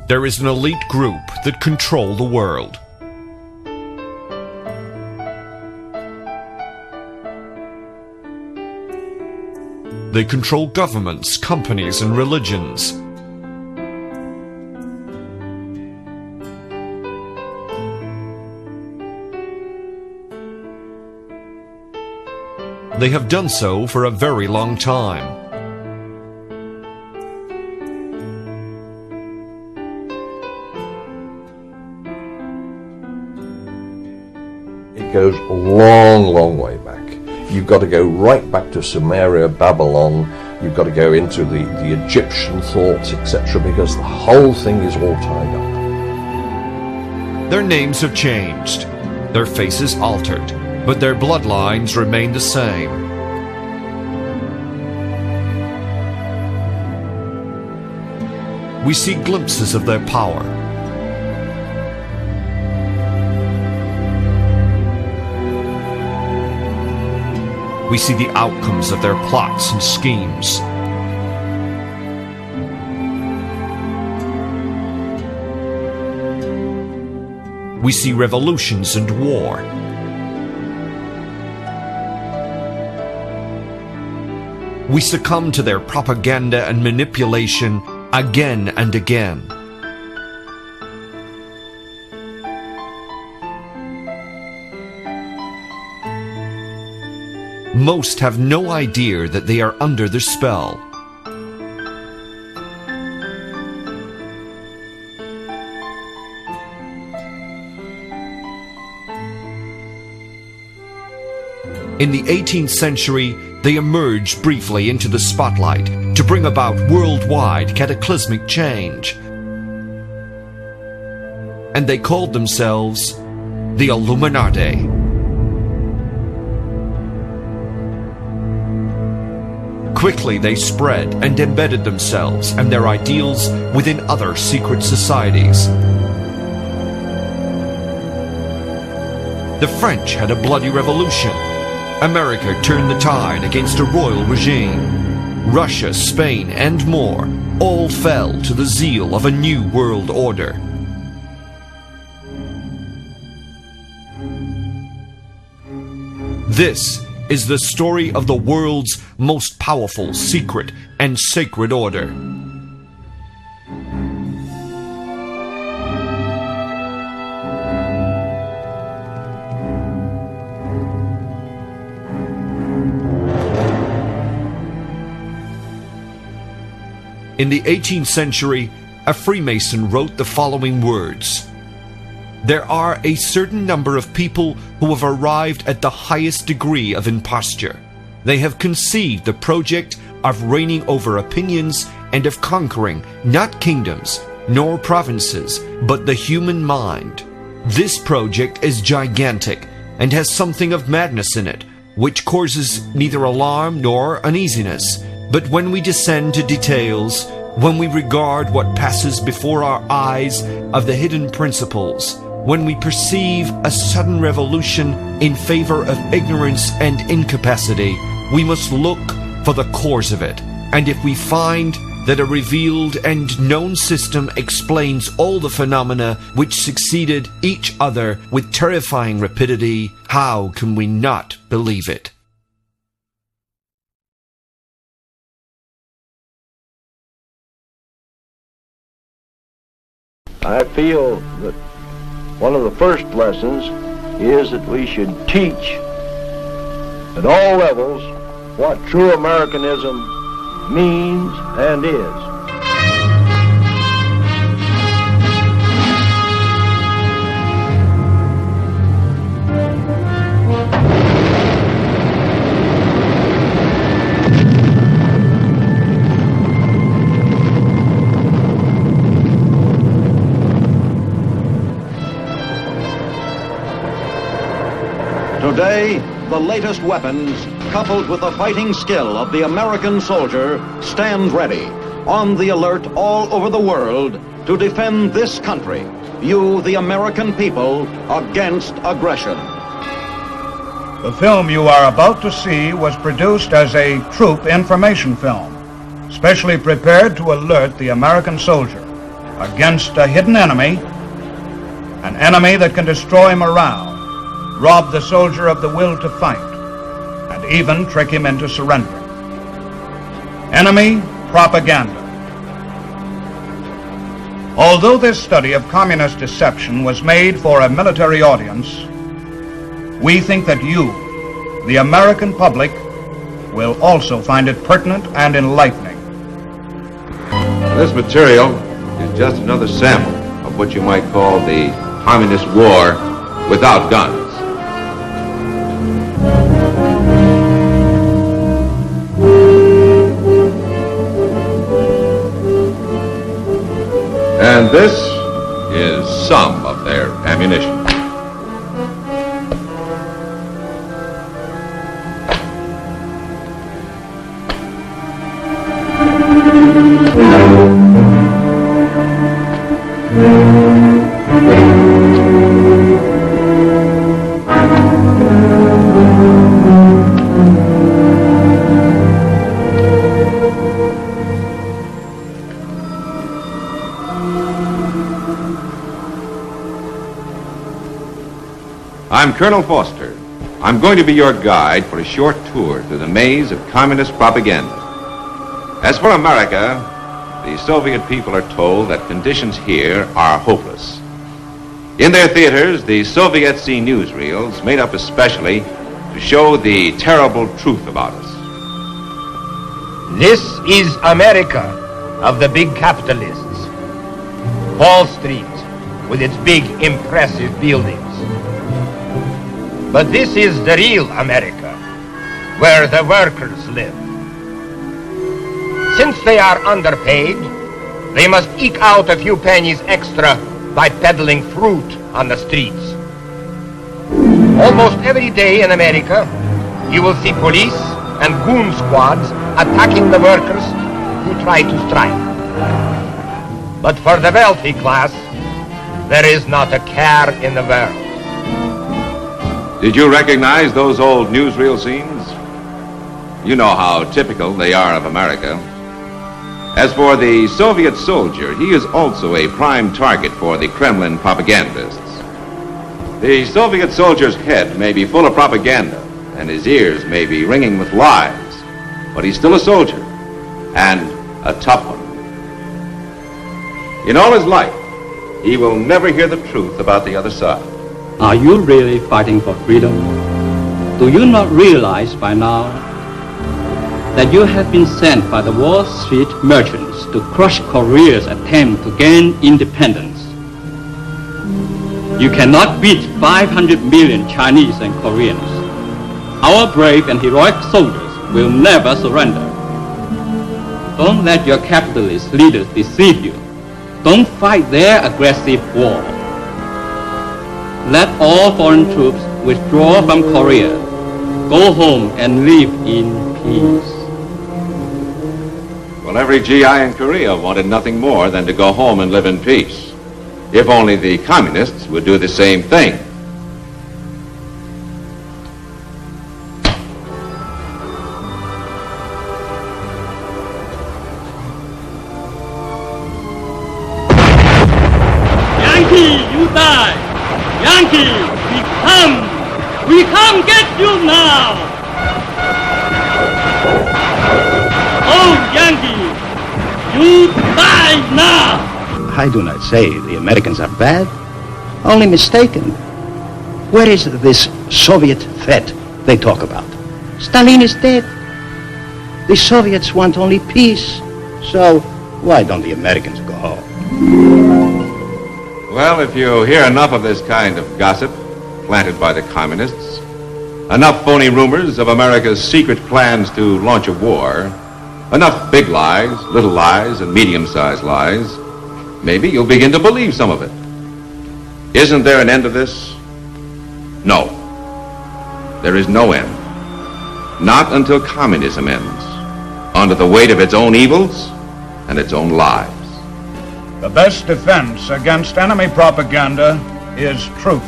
There is an elite group that control the world. They control governments, companies, and religions. They have done so for a very long time. It goes a long way back. You've got to go right back to Sumeria, Babylon. You've got to go into the Egyptian thoughts, etc., because the whole thing is all tied up. Their names have changed, their faces altered, but their bloodlines remain the same. We see glimpses of their power. We see the outcomes of their plots and schemes. We see revolutions and war. We succumb to their propaganda and manipulation again and again. Most have no idea that they are under their spell. In the 18th century, they emerged briefly into the spotlight to bring about worldwide cataclysmic change. And they called themselves the Illuminati. Quickly they spread and embedded themselves and their ideals within other secret societies. The French had a bloody revolution. America turned the tide against a royal regime. Russia, Spain, and more all fell to the zeal of a new world order. This is the story of the world's most powerful, secret, and sacred order. In the 18th century, a Freemason wrote the following words: "There are a certain number of people who have arrived at the highest degree of imposture. They have conceived the project of reigning over opinions and of conquering not kingdoms nor provinces, but the human mind. This project is gigantic and has something of madness in it, which causes neither alarm nor uneasiness. But when we descend to details, when we regard what passes before our eyes of the hidden principles, when we perceive a sudden revolution in favor of ignorance and incapacity, we must look for the cause of it. And if we find that a revealed and known system explains all the phenomena which succeeded each other with terrifying rapidity, how can we not believe it?" I feel that one of the first lessons is that we should teach at all levels what true Americanism means and is. Today, the latest weapons, coupled with the fighting skill of the American soldier, stand ready, on the alert all over the world to defend this country, you, the American people, against aggression. The film you are about to see was produced as a troop information film, specially prepared to alert the American soldier. against a hidden enemy, an enemy that can destroy morale, rob the soldier of the will to fight, and even trick him into surrendering. Enemy propaganda. Although this study of communist deception was made for a military audience, we think that you, the American public, will also find it pertinent and enlightening. This material is just another sample of what you might call the communist war without guns. And this is some of their ammunition. I'm Colonel Foster. I'm going to be your guide for a short tour through the maze of communist propaganda. As for America, the Soviet people are told that conditions here are hopeless. In their theaters, the Soviets see newsreels made up especially to show the terrible truth about us. This is America of the big capitalists. Wall Street with its big, impressive buildings. But this is the real America, where the workers live. Since they are underpaid, they must eke out a few pennies extra by peddling fruit on the streets. Almost every day in America, you will see police and goon squads attacking the workers who try to strike. But for the wealthy class, there is not a care in the world. Did you recognize those old newsreel scenes? You know how typical they are of America. As for the Soviet soldier, he is also a prime target for the Kremlin propagandists. The Soviet soldier's head may be full of propaganda, and his ears may be ringing with lies, but he's still a soldier, and a tough one. In all his life, he will never hear the truth about the other side. Are you really fighting for freedom? Do you not realize by now that you have been sent by the Wall Street merchants to crush Korea's attempt to gain independence? You cannot beat 500 million Chinese and Koreans. Our brave and heroic soldiers will never surrender. Don't let your capitalist leaders deceive you. Don't fight their aggressive war. Let all foreign troops withdraw from Korea. Go home and live in peace. Well, every GI in Korea wanted nothing more than to go home and live in peace. If only the communists would do the same thing. Yankee, you die! Yankee, we come get you now! Oh, Yankee, you die now! I do not say the Americans are bad, only mistaken. Where is this Soviet threat they talk about? Stalin is dead. The Soviets want only peace. So why don't the Americans go home? Well, if you hear enough of this kind of gossip planted by the communists, enough phony rumors of America's secret plans to launch a war, enough big lies, little lies, and medium-sized lies, maybe you'll begin to believe some of it. Isn't there an end to this? No. There is no end. Not until communism ends, under the weight of its own evils and its own lies. The best defense against enemy propaganda is truth.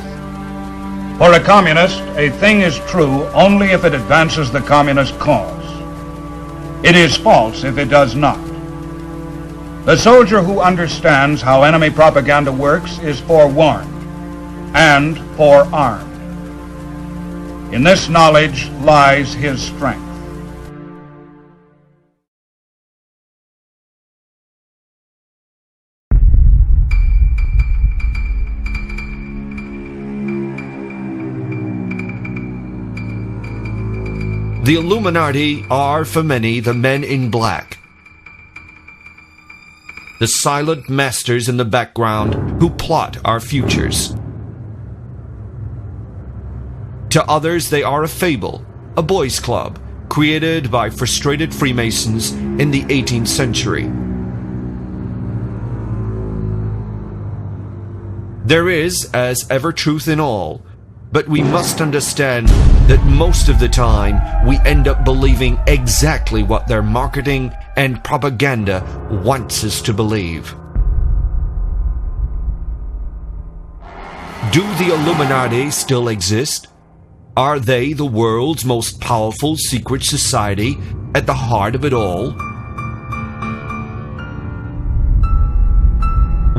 For a communist, a thing is true only if it advances the communist cause. It is false if it does not. The soldier who understands how enemy propaganda works is forewarned and forearmed. In this knowledge lies his strength. The Illuminati are, for many, the men in black. The silent masters in the background who plot our futures. To others, they are a fable, a boys' club, created by frustrated Freemasons in the 18th century. There is, as ever, truth in all, but we must understand that most of the time we end up believing exactly what their marketing and propaganda wants us to believe. Do the Illuminati still exist? Are they the world's most powerful secret society at the heart of it all?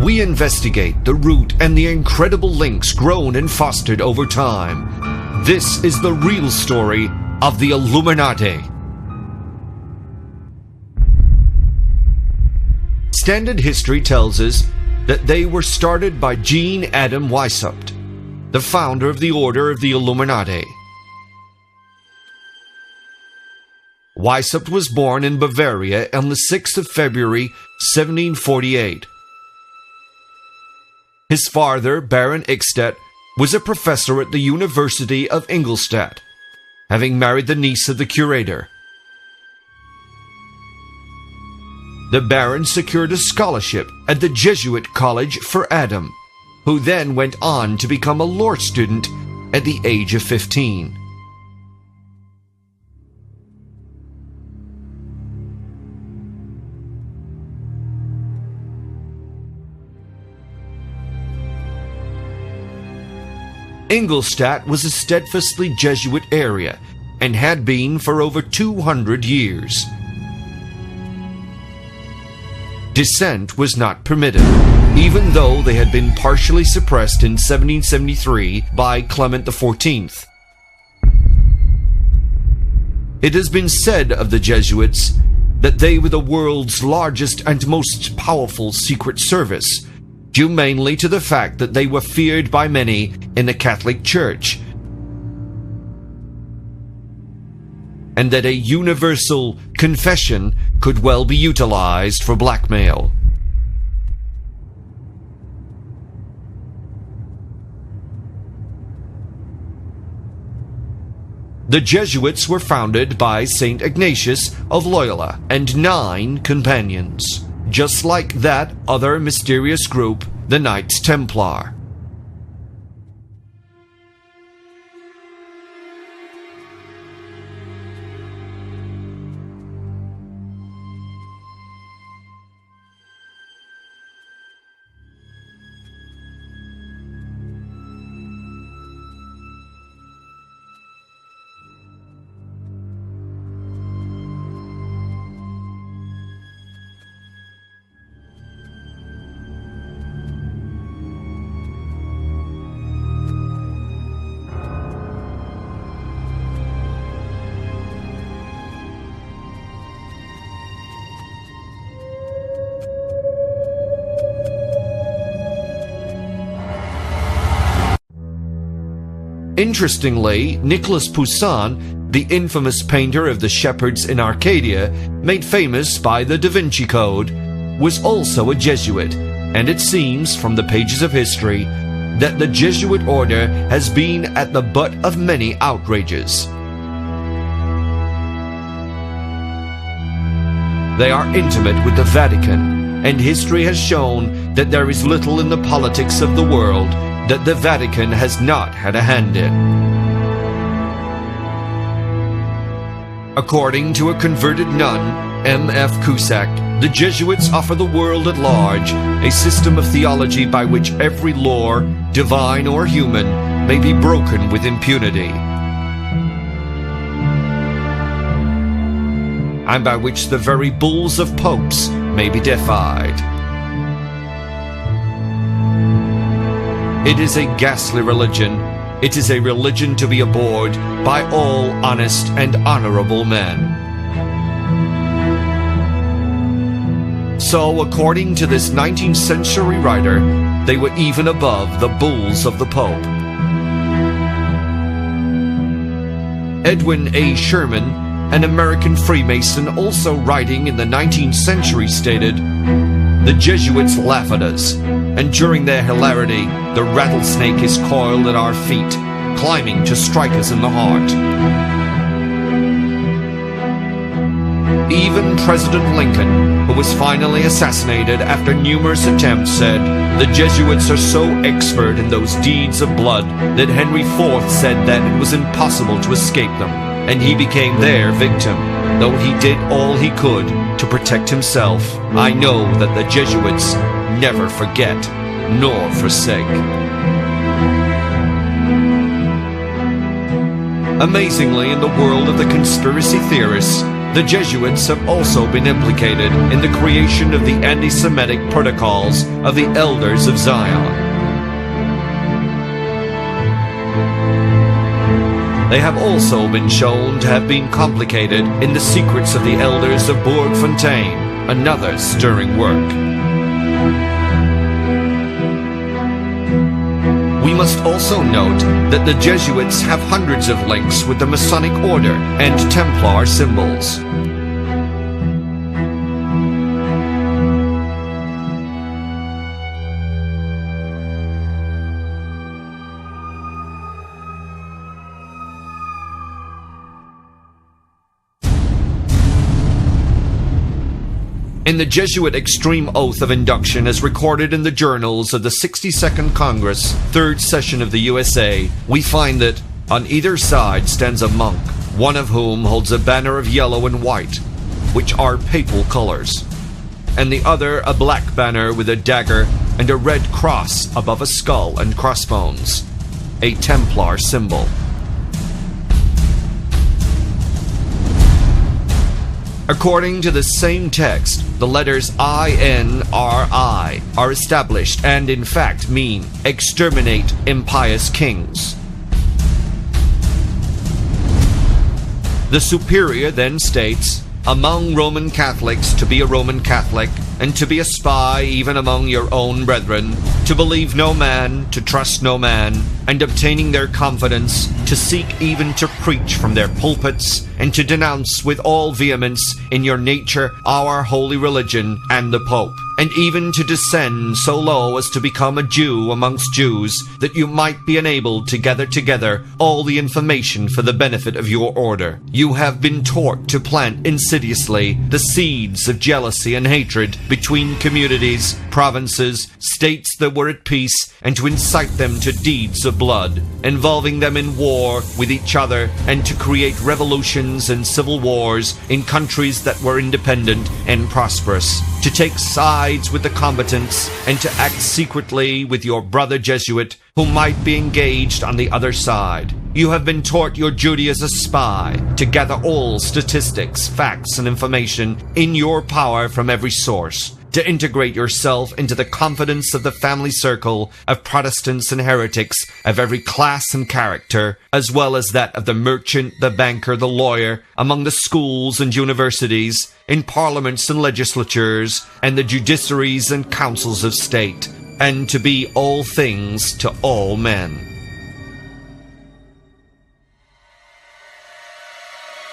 We investigate the root and the incredible links grown and fostered over time. This is the real story of the Illuminati. Standard history tells us that they were started by Jean Adam Weishaupt, the founder of the Order of the Illuminati. Weishaupt was born in Bavaria on the 6th of February, 1748. His father, Baron Eichstätt, was a professor at the University of Ingolstadt, having married the niece of the curator. The Baron secured a scholarship at the Jesuit College for Adam, who then went on to become a law student at the age of 15. Ingolstadt was a steadfastly Jesuit area and had been for over 200 years. Dissent was not permitted, even though they had been partially suppressed in 1773 by Clement XIV. It has been said of the Jesuits that they were the world's largest and most powerful secret service, due mainly to the fact that they were feared by many in the Catholic Church, and that a universal confession could well be utilized for blackmail. The Jesuits were founded by St. Ignatius of Loyola and 9 companions, just like that other mysterious group, the Knights Templar. Interestingly, Nicolas Poussin, the infamous painter of the shepherds in Arcadia, made famous by the Da Vinci Code, was also a Jesuit, and it seems from the pages of history that the Jesuit order has been at the butt of many outrages. They are intimate with the Vatican, and history has shown that there is little in the politics of the world that the Vatican has not had a hand in. According to a converted nun, M.F. Cusack, the Jesuits offer the world at large a system of theology by which every law, divine or human, may be broken with impunity, and by which the very bulls of popes may be defied. It is a ghastly religion. It is a religion to be abhorred by all honest and honorable men. So, according to this 19th century writer, they were even above the bulls of the Pope. Edwin A. Sherman, an American Freemason also writing in the 19th century, stated, "The Jesuits laugh at us, and during their hilarity, the rattlesnake is coiled at our feet, climbing to strike us in the heart." Even President Lincoln, who was finally assassinated after numerous attempts, said, "The Jesuits are so expert in those deeds of blood that Henry IV said that it was impossible to escape them, and he became their victim. Though he did all he could to protect himself, I know that the Jesuits never forget nor forsake." Amazingly, in the world of the conspiracy theorists, the Jesuits have also been implicated in the creation of the anti-Semitic protocols of the Elders of Zion. They have also been shown to have been complicated in the secrets of the Elders of Bourg-Fontaine, another stirring work. We must also note that the Jesuits have hundreds of links with the Masonic Order and Templar symbols. In the Jesuit extreme oath of induction as recorded in the journals of the 62nd Congress, 3rd Session of the USA, we find that on either side stands a monk, one of whom holds a banner of yellow and white, which are papal colors, and the other a black banner with a dagger and a red cross above a skull and crossbones, a Templar symbol. According to the same text, the letters INRI are established and in fact mean exterminate impious kings. The superior then states, among Roman Catholics to be a Roman Catholic, and to be a spy even among your own brethren, to believe no man, to trust no man, and obtaining their confidence, to seek even to preach from their pulpits, and to denounce with all vehemence in your nature our holy religion and the Pope, and even to descend so low as to become a Jew amongst Jews, that you might be enabled to gather together all the information for the benefit of your order. You have been taught to plant insidiously the seeds of jealousy and hatred between communities, provinces, states that were at peace, and to incite them to deeds of blood, involving them in war with each other, and to create revolutions and civil wars in countries that were independent and prosperous, to take sides with the combatants, and to act secretly with your brother Jesuit, who might be engaged on the other side. You have been taught your duty as a spy, to gather all statistics, facts, and information in your power from every source, to integrate yourself into the confidence of the family circle of Protestants and heretics of every class and character, as well as that of the merchant, the banker, the lawyer, among the schools and universities, in parliaments and legislatures, and the judiciaries and councils of state, and to be all things to all men.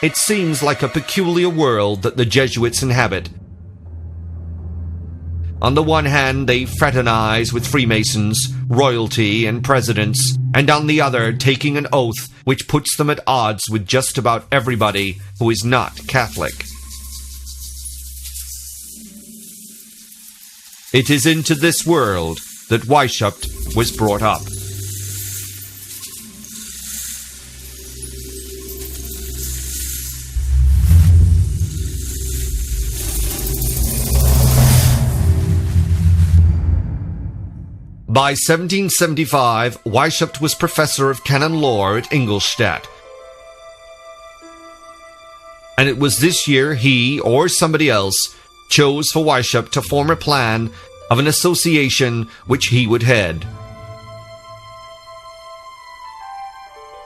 It seems like a peculiar world that the Jesuits inhabit. On the one hand, they fraternize with Freemasons, royalty, and presidents, and on the other, taking an oath which puts them at odds with just about everybody who is not Catholic. It is into this world that Weishaupt was brought up. By 1775, Weishaupt was professor of canon law at Ingolstadt. And it was this year he, or somebody else, chose for Weishaupt to form a plan of an association which he would head.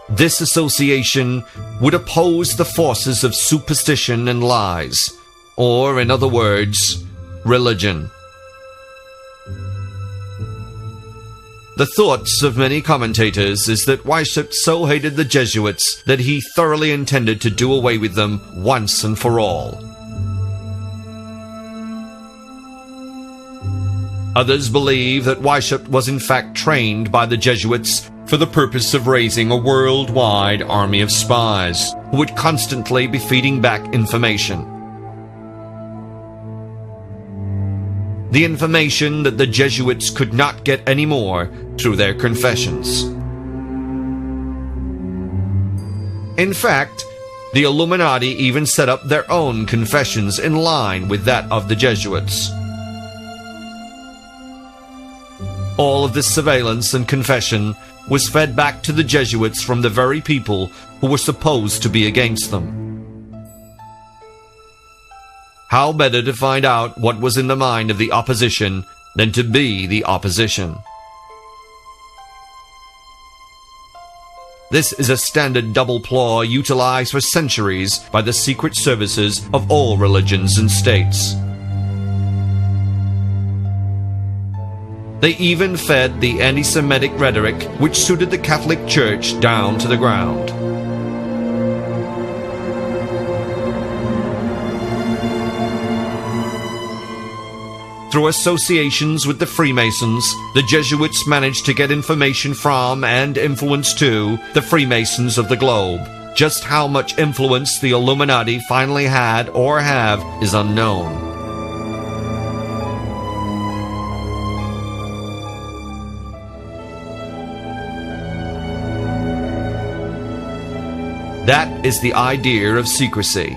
This association would oppose the forces of superstition and lies, or in other words, religion. The thoughts of many commentators is that Weishaupt so hated the Jesuits that he thoroughly intended to do away with them once and for all. Others believe that Weishaupt was in fact trained by the Jesuits for the purpose of raising a worldwide army of spies who would constantly be feeding back information. The information that the Jesuits could not get anymore through their confessions. In fact, the Illuminati even set up their own confessions in line with that of the Jesuits. All of this surveillance and confession was fed back to the Jesuits from the very people who were supposed to be against them. How better to find out what was in the mind of the opposition than to be the opposition? This is a standard double ploy utilized for centuries by the secret services of all religions and states. They even fed the anti-Semitic rhetoric which suited the Catholic Church down to the ground. Through associations with the Freemasons, the Jesuits managed to get information from and influence to the Freemasons of the globe. Just how much influence the Illuminati finally had or have is unknown. That is the idea of secrecy.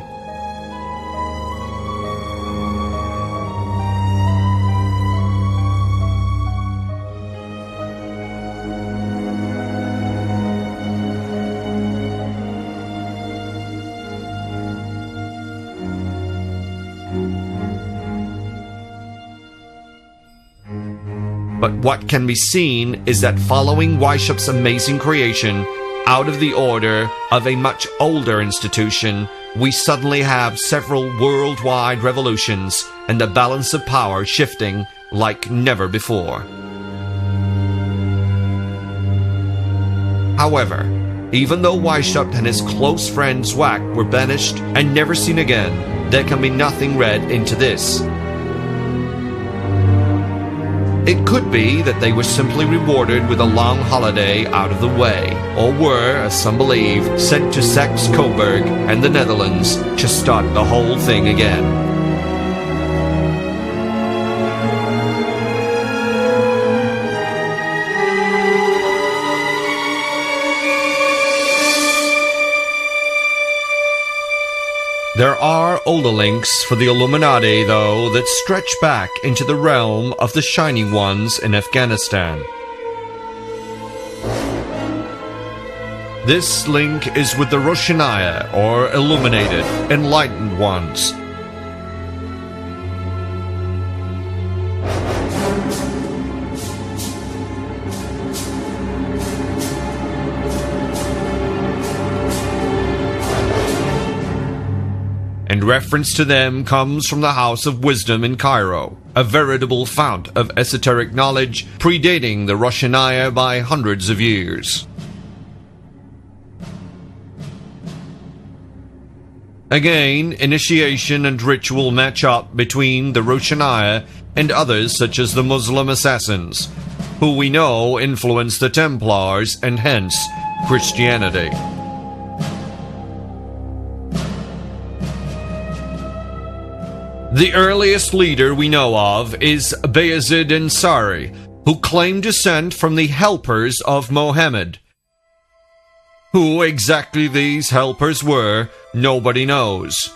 But what can be seen is that following Weishaupt's amazing creation, out of the order of a much older institution, we suddenly have several worldwide revolutions and the balance of power shifting like never before. However, even though Weishaupt and his close friend Zwack were banished and never seen again, there can be nothing read into this. It could be that they were simply rewarded with a long holiday out of the way, or were, as some believe, sent to Saxe-Coburg and the Netherlands to start the whole thing again. There are older links for the Illuminati, though, that stretch back into the realm of the Shining Ones in Afghanistan. This link is with the Roshanaya, or Illuminated, Enlightened Ones. And reference to them comes from the House of Wisdom in Cairo, a veritable fount of esoteric knowledge predating the Roshanaya by hundreds of years. Again, initiation and ritual match up between the Roshanaya and others such as the Muslim assassins, who we know influenced the Templars and hence Christianity. The earliest leader we know of is Bayezid Ansari, who claimed descent from the helpers of Mohammed. Who exactly these helpers were, nobody knows.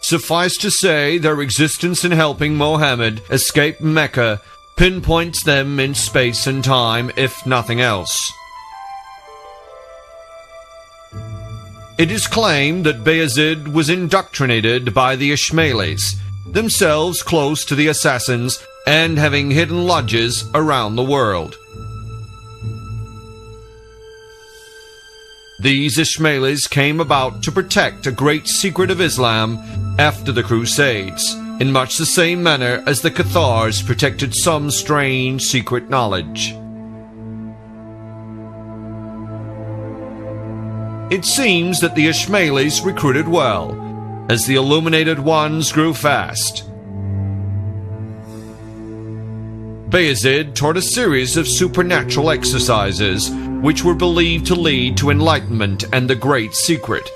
Suffice to say, their existence in helping Mohammed escape Mecca pinpoints them in space and time, if nothing else. It is claimed that Bayezid was indoctrinated by the Ismailis, themselves close to the assassins and having hidden lodges around the world. These Ismailis came about to protect a great secret of Islam after the Crusades, in much the same manner as the Cathars protected some strange secret knowledge. It seems that the Ismailis recruited well, as the illuminated ones grew fast. Bayezid taught a series of supernatural exercises which were believed to lead to enlightenment and the Great Secret.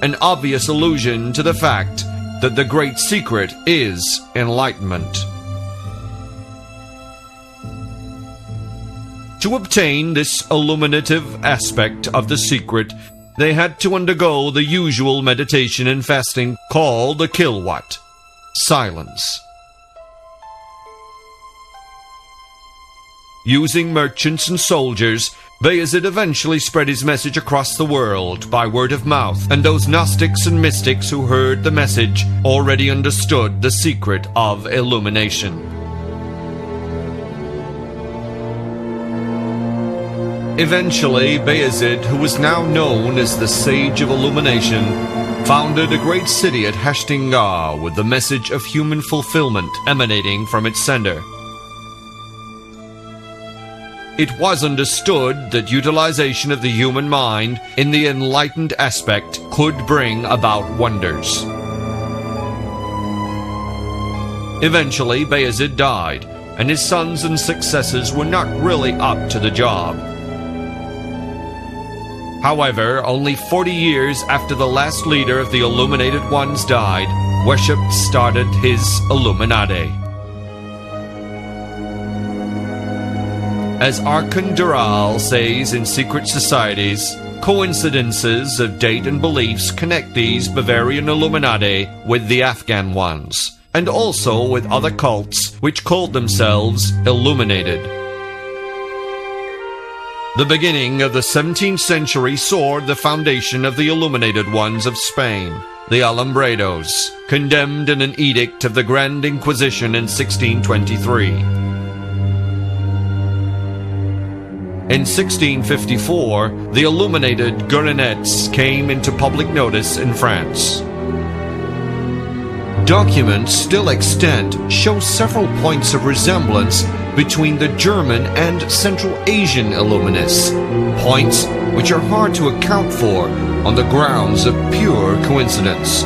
An obvious allusion to the fact that the Great Secret is enlightenment. To obtain this illuminative aspect of the secret, they had to undergo the usual meditation and fasting called the kilwat, silence. Using merchants and soldiers, Bayezid eventually spread his message across the world by word of mouth, and those Gnostics and mystics who heard the message already understood the secret of illumination. Eventually, Bayezid, who was now known as the Sage of Illumination, founded a great city at Hashtingar with the message of human fulfillment emanating from its center. It was understood that utilization of the human mind in the enlightened aspect could bring about wonders. Eventually, Bayezid died, and his sons and successors were not really up to the job. However, only 40 years after the last leader of the Illuminated Ones died, worship started his Illuminati. As Arkan Dural says in Secret Societies, coincidences of date and beliefs connect these Bavarian Illuminati with the Afghan ones, and also with other cults which called themselves Illuminated. The beginning of the 17th century saw the foundation of the Illuminated Ones of Spain, the Alumbrados, condemned in an edict of the Grand Inquisition in 1623. In 1654, the illuminated Guérinets came into public notice in France. Documents still extant show several points of resemblance between the German and Central Asian Illuminists, points which are hard to account for on the grounds of pure coincidence.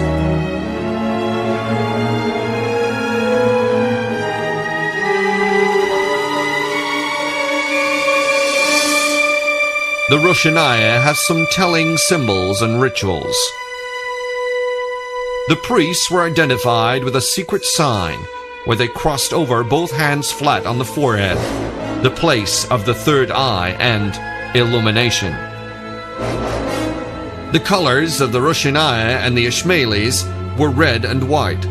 The Rushanaya has some telling symbols and rituals. The priests were identified with a secret sign where they crossed over both hands flat on the forehead, the place of the third eye and illumination. The colors of the Rushanaya and the Ismailis were red and white.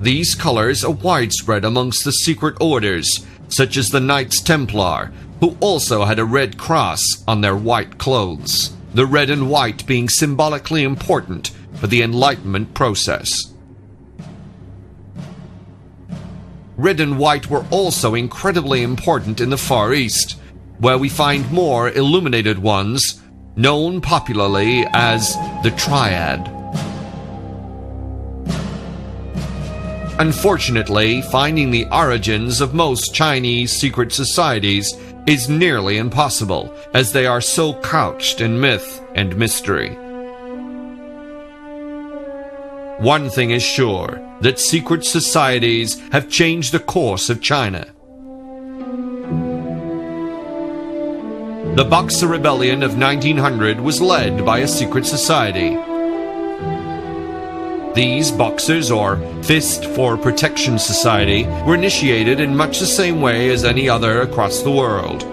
These colors are widespread amongst the secret orders, such as the Knights Templar, who also had a red cross on their white clothes, the red and white being symbolically important for the Enlightenment process. Red and white were also incredibly important in the Far East, where we find more illuminated ones, known popularly as the Triad. Unfortunately, finding the origins of most Chinese secret societies is nearly impossible, as they are so couched in myth and mystery. One thing is sure, that secret societies have changed the course of China. The Boxer Rebellion of 1900 was led by a secret society. These Boxers, or Fist for Protection Society, were initiated in much the same way as any other across the world.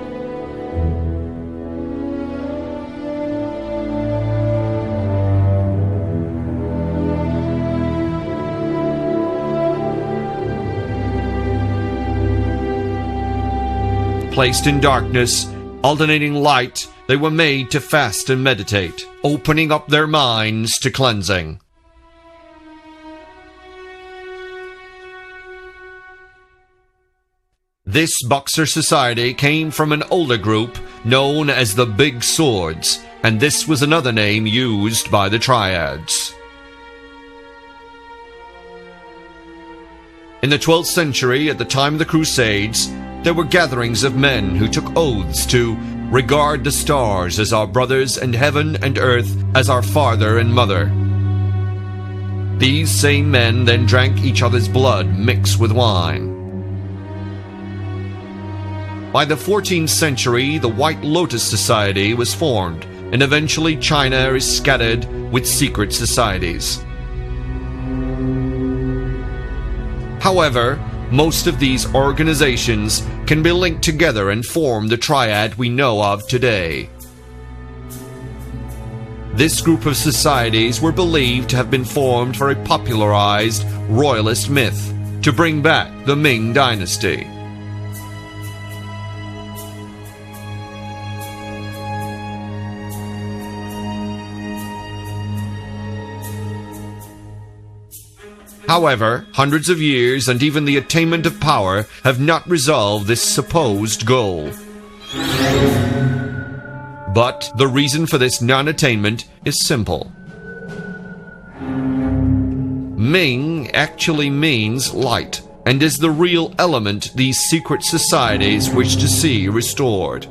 Placed in darkness, alternating light, they were made to fast and meditate, opening up their minds to cleansing. This Boxer society came from an older group known as the Big Swords, and this was another name used by the Triads. In the 12th century, at the time of the Crusades, there were gatherings of men who took oaths to regard the stars as our brothers and heaven and earth as our father and mother. These same men then drank each other's blood mixed with wine. By the 14th century, the White Lotus Society was formed, and eventually China is scattered with secret societies. However, most of these organizations can be linked together and form the triad we know of today. This group of societies were believed to have been formed for a popularized royalist myth to bring back the Ming Dynasty. However, hundreds of years and even the attainment of power have not resolved this supposed goal. But the reason for this non-attainment is simple. Ming actually means light, and is the real element these secret societies wish to see restored.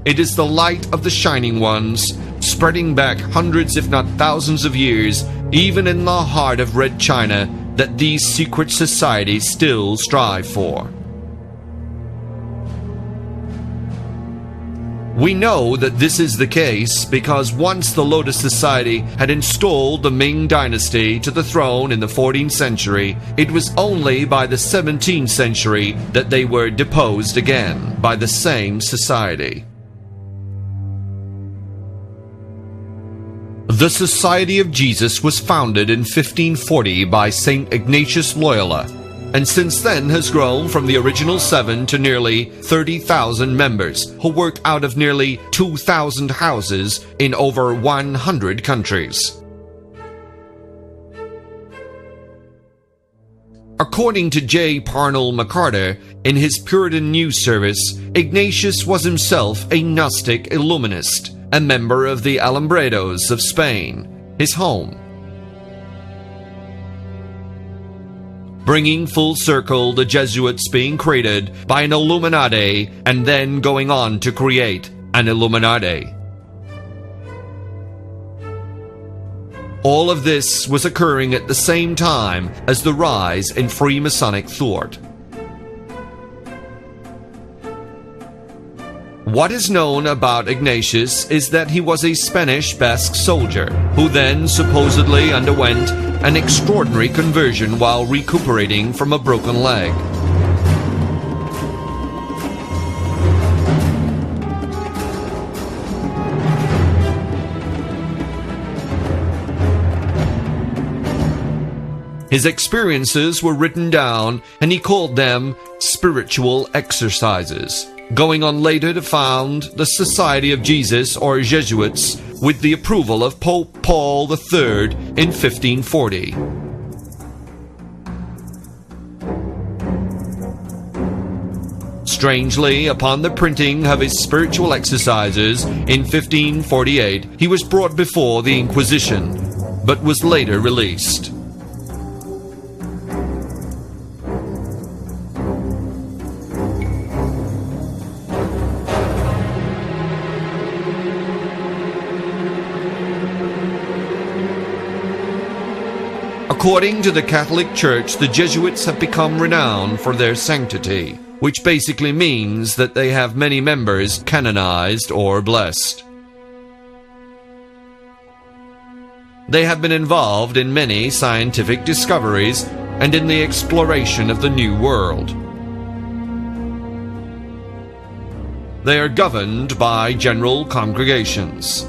It is the light of the Shining Ones, spreading back hundreds if not thousands of years, even in the heart of Red China, that these secret societies still strive for. We know that this is the case because once the Lotus Society had installed the Ming Dynasty to the throne in the 14th century, it was only by the 17th century that they were deposed again by the same society. The Society of Jesus was founded in 1540 by St. Ignatius Loyola, and since then has grown from the original 7 to nearly 30,000 members who work out of nearly 2,000 houses in over 100 countries. According to J. Parnell McCarter, in his Puritan News Service, Ignatius was himself a Gnostic Illuminist, a member of the Alumbrados of Spain, his home. Bringing full circle the Jesuits being created by an Illuminati and then going on to create an Illuminati. All of this was occurring at the same time as the rise in Freemasonic thought. What is known about Ignatius is that he was a Spanish Basque soldier who then supposedly underwent an extraordinary conversion while recuperating from a broken leg. His experiences were written down and he called them spiritual exercises, going on later to found the Society of Jesus, or Jesuits, with the approval of Pope Paul III in 1540. Strangely, upon the printing of his spiritual exercises in 1548, he was brought before the Inquisition, but was later released. According to the Catholic Church, the Jesuits have become renowned for their sanctity, which basically means that they have many members canonized or blessed. They have been involved in many scientific discoveries and in the exploration of the New World. They are governed by general congregations.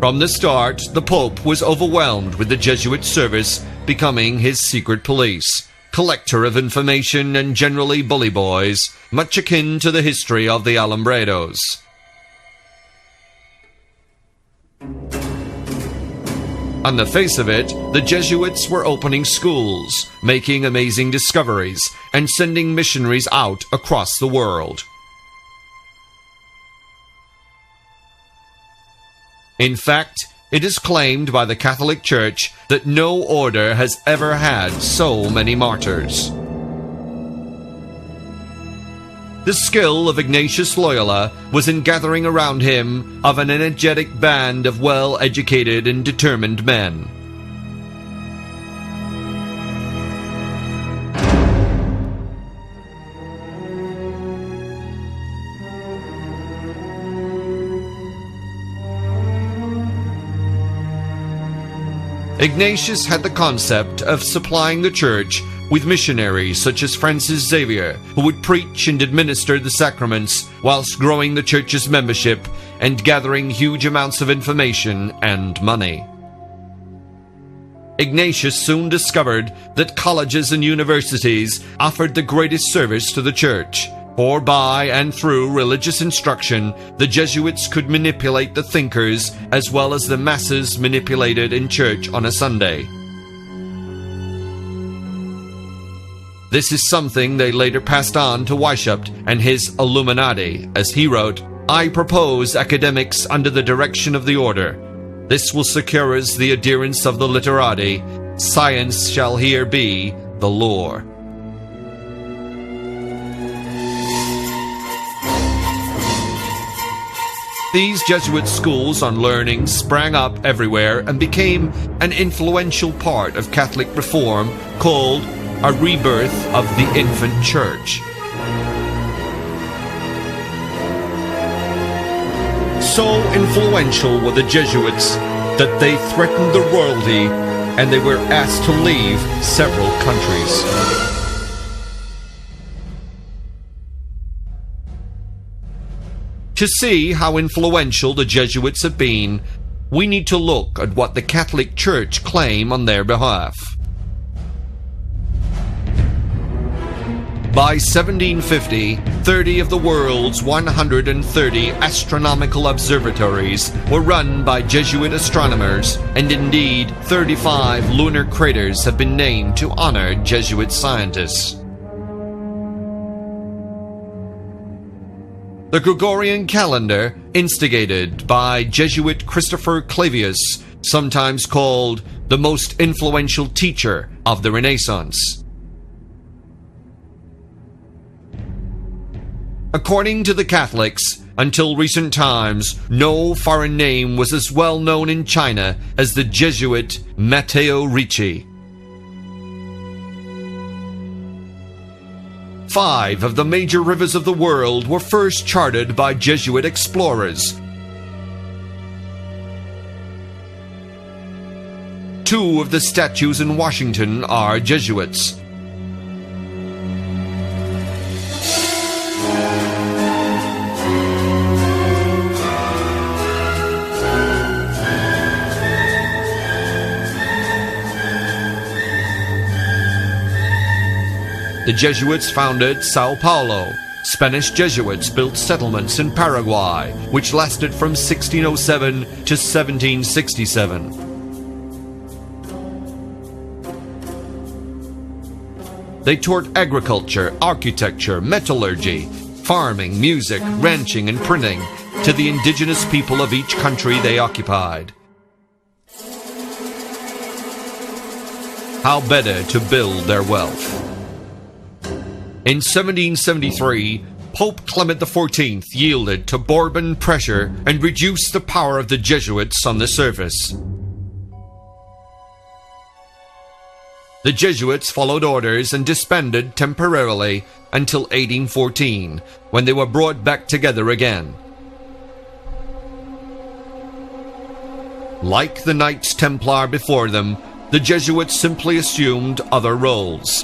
From the start, the Pope was overwhelmed with the Jesuit service becoming his secret police, collector of information and generally bully boys, much akin to the history of the Alumbrados. On the face of it, the Jesuits were opening schools, making amazing discoveries, and sending missionaries out across the world. In fact, it is claimed by the Catholic Church that no order has ever had so many martyrs. The skill of Ignatius Loyola was in gathering around him of an energetic band of well-educated and determined men. Ignatius had the concept of supplying the church with missionaries such as Francis Xavier, who would preach and administer the sacraments whilst growing the church's membership and gathering huge amounts of information and money. Ignatius soon discovered that colleges and universities offered the greatest service to the church, for by and through religious instruction, the Jesuits could manipulate the thinkers as well as the masses manipulated in church on a Sunday. This is something they later passed on to Weishaupt and his Illuminati, as he wrote, "I propose academics under the direction of the order. This will secure us the adherence of the literati. Science shall here be the lore." These Jesuit schools on learning sprang up everywhere and became an influential part of Catholic reform called a rebirth of the infant church. So influential were the Jesuits that they threatened the royalty and they were asked to leave several countries. To see how influential the Jesuits have been, we need to look at what the Catholic Church claim on their behalf. By 1750, 30 of the world's 130 astronomical observatories were run by Jesuit astronomers, and indeed 35 lunar craters have been named to honor Jesuit scientists. The Gregorian calendar, instigated by Jesuit Christopher Clavius, sometimes called the most influential teacher of the Renaissance. According to the Catholics, until recent times, no foreign name was as well known in China as the Jesuit Matteo Ricci. 5 of the major rivers of the world were first charted by Jesuit explorers. 2 of the statues in Washington are Jesuits. The Jesuits founded Sao Paulo. Spanish Jesuits built settlements in Paraguay, which lasted from 1607 to 1767. They taught agriculture, architecture, metallurgy, farming, music, ranching, and printing to the indigenous people of each country they occupied. How better to build their wealth? In 1773, Pope Clement XIV yielded to Bourbon pressure and reduced the power of the Jesuits on the surface. The Jesuits followed orders and disbanded temporarily until 1814, when they were brought back together again. Like the Knights Templar before them, the Jesuits simply assumed other roles.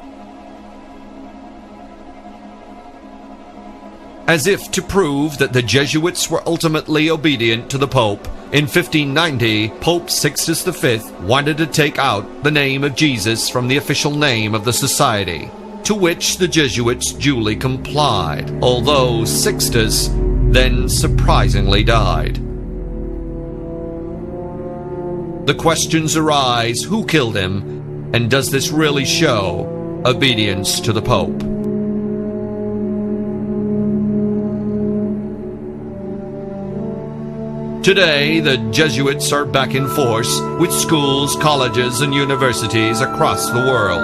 As if to prove that the Jesuits were ultimately obedient to the Pope, In 1590, Pope Sixtus V wanted to take out the name of Jesus from the official name of the society, to which the Jesuits duly complied, although Sixtus then surprisingly died. The questions arise: who killed him, and does this really show obedience to the Pope? Today, the Jesuits are back in force with schools, colleges, and universities across the world.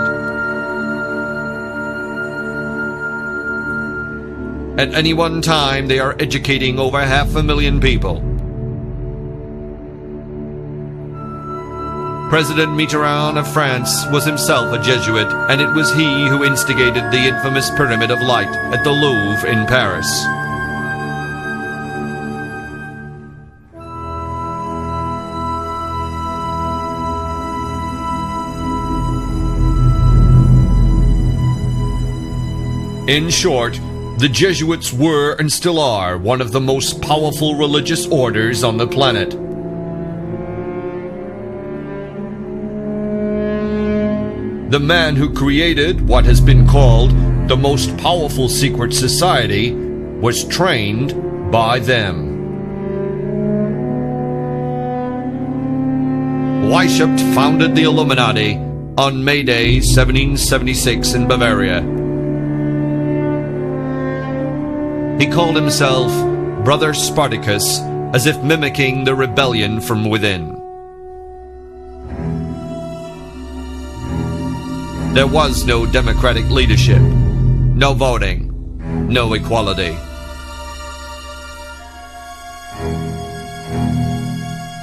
At any one time, they are educating over 500,000 people. President Mitterrand of France was himself a Jesuit, and it was he who instigated the infamous Pyramid of Light at the Louvre in Paris. In short, the Jesuits were and still are one of the most powerful religious orders on the planet. The man who created what has been called the most powerful secret society was trained by them. Weishaupt founded the Illuminati on May Day 1776 in Bavaria. He called himself Brother Spartacus, as if mimicking the rebellion from within. There was no democratic leadership, no voting, no equality.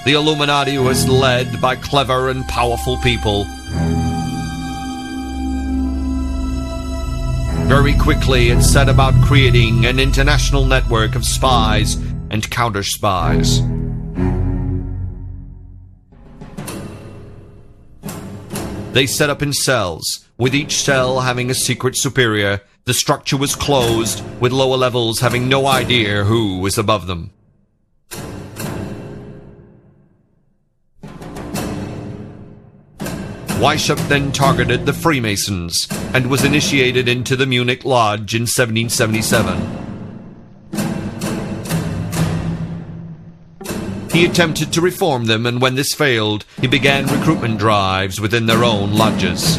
The Illuminati was led by clever and powerful people. Very quickly, it set about creating an international network of spies and counter-spies. They set up in cells, with each cell having a secret superior. The structure was closed, with lower levels having no idea who was above them. Weishaupt then targeted the Freemasons and was initiated into the Munich Lodge in 1777. He attempted to reform them, and when this failed, he began recruitment drives within their own lodges.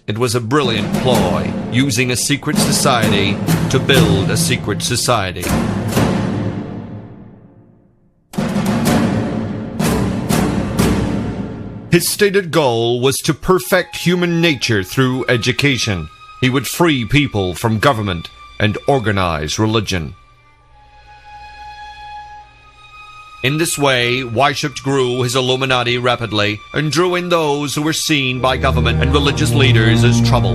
It was a brilliant ploy, using a secret society to build a secret society. His stated goal was to perfect human nature through education. He would free people from government and organize religion. In this way, Weishaupt grew his Illuminati rapidly and drew in those who were seen by government and religious leaders as trouble.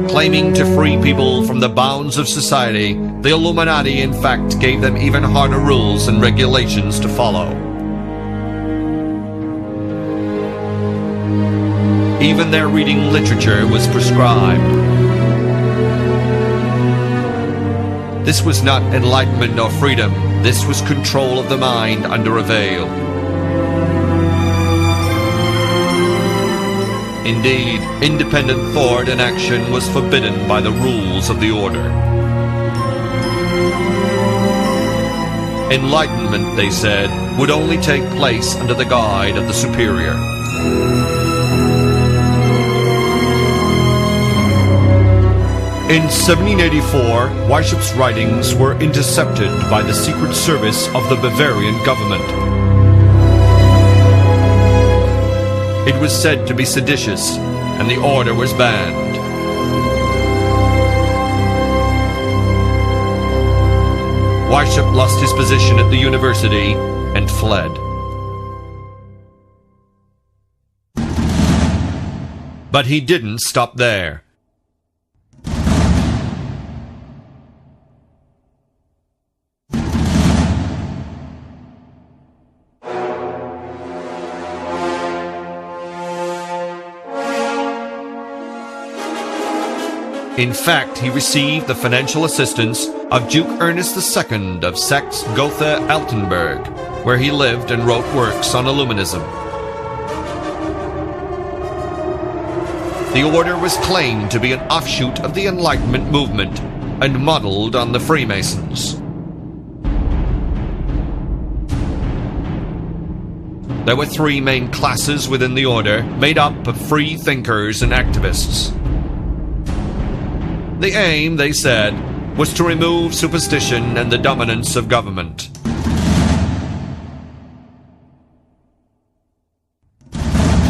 Claiming to free people from the bounds of society, the Illuminati in fact gave them even harder rules and regulations to follow. Even their reading literature was prescribed. This was not enlightenment or freedom. This was control of the mind under a veil. Indeed, independent thought and action was forbidden by the rules of the order. Enlightenment, they said, would only take place under the guide of the superior. In 1784, Weishaupt's writings were intercepted by the Secret Service of the Bavarian government. It was said to be seditious, and the order was banned. Weishaupt lost his position at the university and fled. But he didn't stop there. In fact, he received the financial assistance of Duke Ernest II of Saxe-Gotha-Altenburg, where he lived and wrote works on Illuminism. The order was claimed to be an offshoot of the Enlightenment movement and modeled on the Freemasons. There were three main classes within the order, made up of free thinkers and activists. The aim, they said, was to remove superstition and the dominance of government.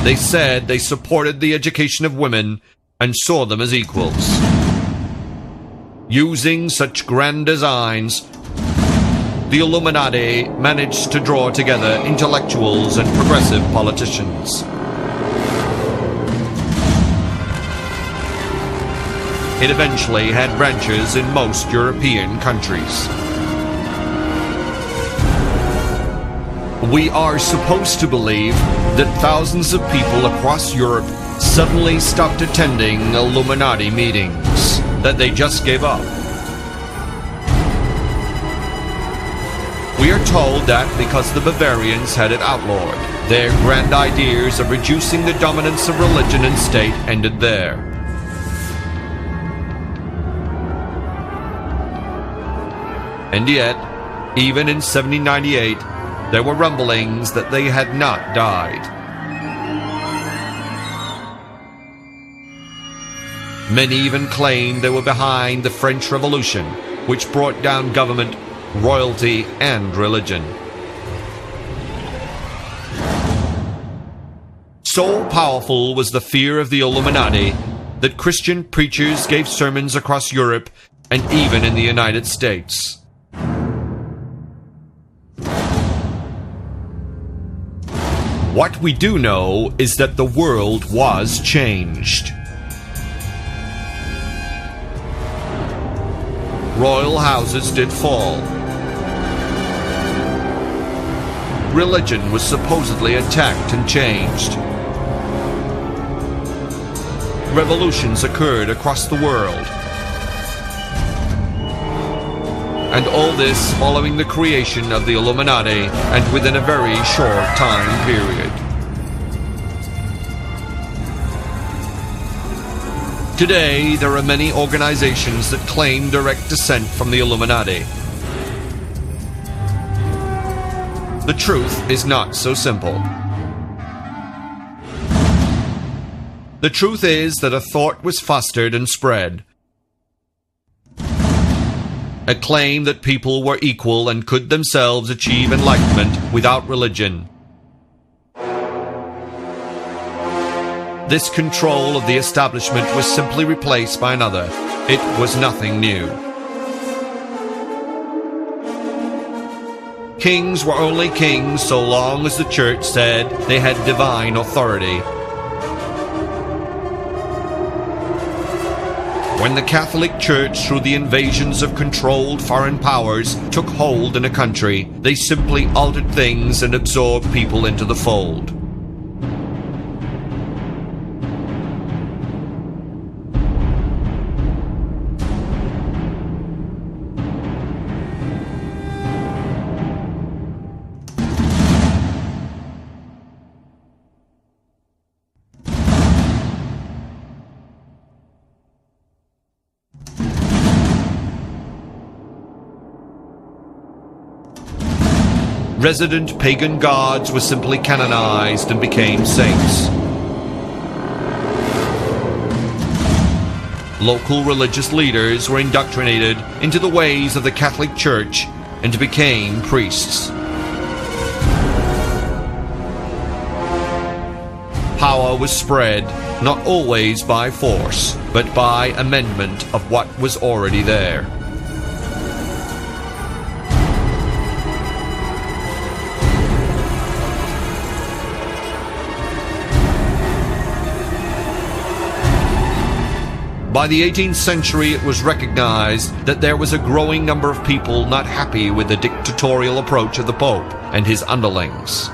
They said they supported the education of women and saw them as equals. Using such grand designs, the Illuminati managed to draw together intellectuals and progressive politicians. It eventually had branches in most European countries. We are supposed to believe that thousands of people across Europe suddenly stopped attending Illuminati meetings, that they just gave up. We are told that because the Bavarians had it outlawed, their grand ideas of reducing the dominance of religion and state ended there. And yet, even in 1798, there were rumblings that they had not died. Many even claimed they were behind the French Revolution, which brought down government, royalty, and religion. So powerful was the fear of the Illuminati that Christian preachers gave sermons across Europe and even in the United States. What we do know is that the world was changed. Royal houses did fall. Religion was supposedly attacked and changed. Revolutions occurred across the world. And all this following the creation of the Illuminati and within a very short time period. Today, there are many organizations that claim direct descent from the Illuminati. The truth is not so simple. The truth is that a thought was fostered and spread. A claim that people were equal and could themselves achieve enlightenment without religion. This control of the establishment was simply replaced by another. It was nothing new. Kings were only kings so long as the church said they had divine authority. When the Catholic Church, through the invasions of controlled foreign powers, took hold in a country, they simply altered things and absorbed people into the fold. Resident pagan gods were simply canonized and became saints. Local religious leaders were indoctrinated into the ways of the Catholic Church and became priests. Power was spread, not always by force, but by amendment of what was already there. By the 18th century, it was recognized that there was a growing number of people not happy with the dictatorial approach of the Pope and his underlings.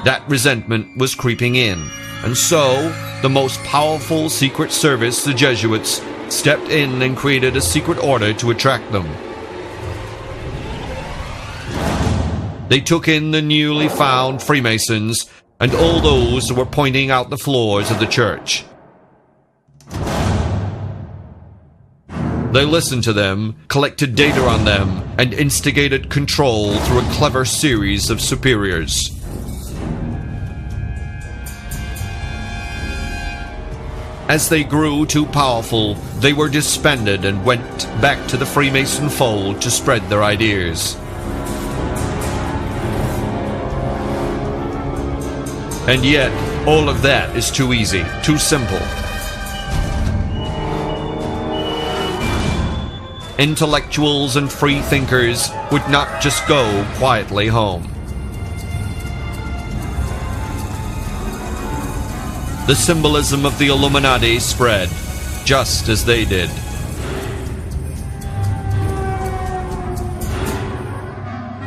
That resentment was creeping in. And so, the most powerful secret service, the Jesuits, stepped in and created a secret order to attract them. They took in the newly found Freemasons and all those who were pointing out the flaws of the church. They listened to them, collected data on them, and instigated control through a clever series of superiors. As they grew too powerful, they were disbanded and went back to the Freemason fold to spread their ideas. And yet, all of that is too easy, too simple. Intellectuals and free thinkers would not just go quietly home. The symbolism of the Illuminati spread, just as they did.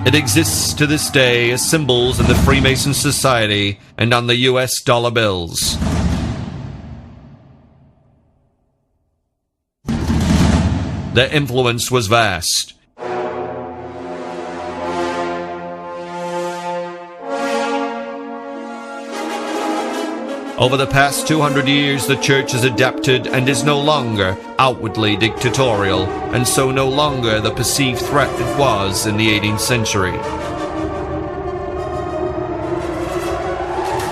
It exists to this day as symbols in the Freemason Society and on the US dollar bills. Their influence was vast. Over the past 200 years, the church has adapted and is no longer outwardly dictatorial, and so no longer the perceived threat it was in the 18th century.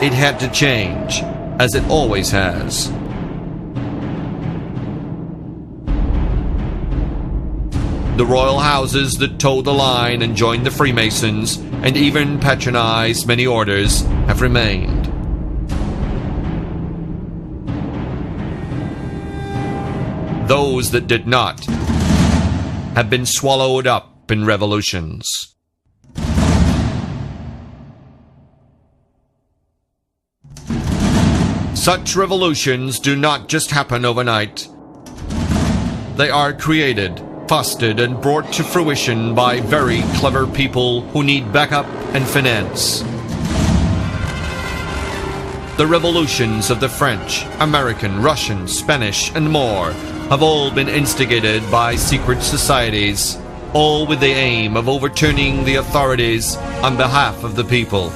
It had to change, as it always has. The royal houses that toed the line and joined the Freemasons, and even patronized many orders, have remained. Those that did not have been swallowed up in revolutions. Such revolutions do not just happen overnight. They are created, fostered, and brought to fruition by very clever people who need backup and finance. The revolutions of the French, American, Russian, Spanish, and more have all been instigated by secret societies, all with the aim of overturning the authorities on behalf of the people.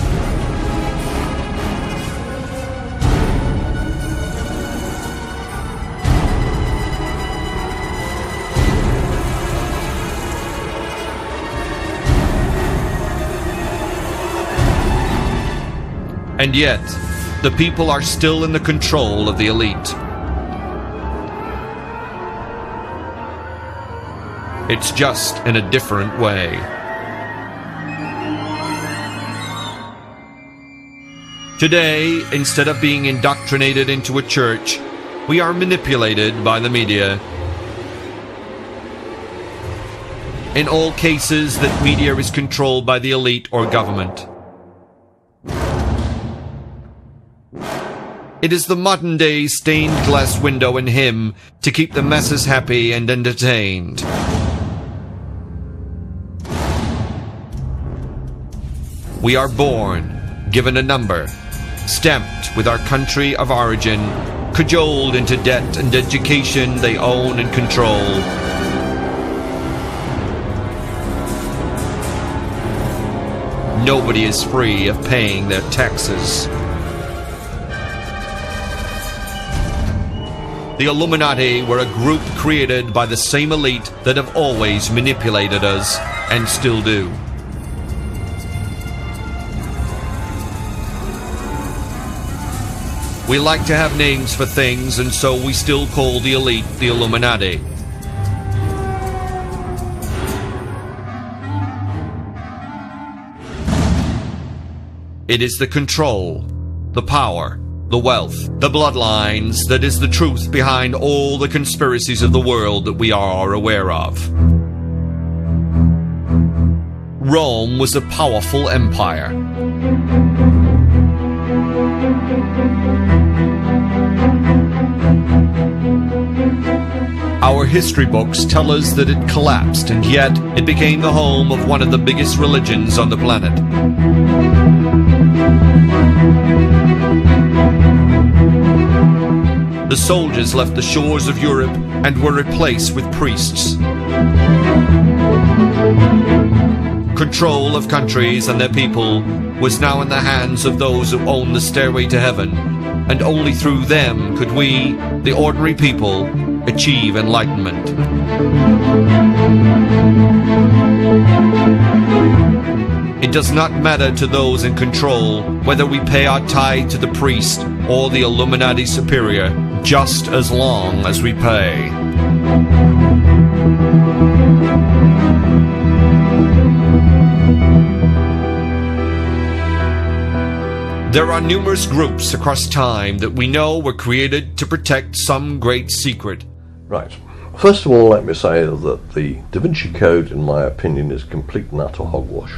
And yet, the people are still in the control of the elite. It's just in a different way. Today, instead of being indoctrinated into a church, we are manipulated by the media. In all cases, that media is controlled by the elite or government. It is the modern-day stained glass window in him to keep the masses happy and entertained. We are born, given a number, stamped with our country of origin, cajoled into debt and education they own and control. Nobody is free of paying their taxes. The Illuminati were a group created by the same elite that have always manipulated us, and still do. We like to have names for things, and so we still call the elite the Illuminati. It is the control, the power, the wealth, the bloodlines that is the truth behind all the conspiracies of the world that we are aware of. Rome was a powerful empire. Our history books tell us that it collapsed, and yet it became the home of one of the biggest religions on the planet. the soldiers left the shores of Europe and were replaced with priests. Control of countries and their people was now in the hands of those who owned the stairway to heaven, and only through them could we, the ordinary people, achieve enlightenment. It does not matter to those in control whether we pay our tithe to the priest or the Illuminati superior, just as long as we pay. There are numerous groups across time that we know were created to protect some great secret. Right. First of all, let me say that the Da Vinci Code, in my opinion, is complete and utter hogwash.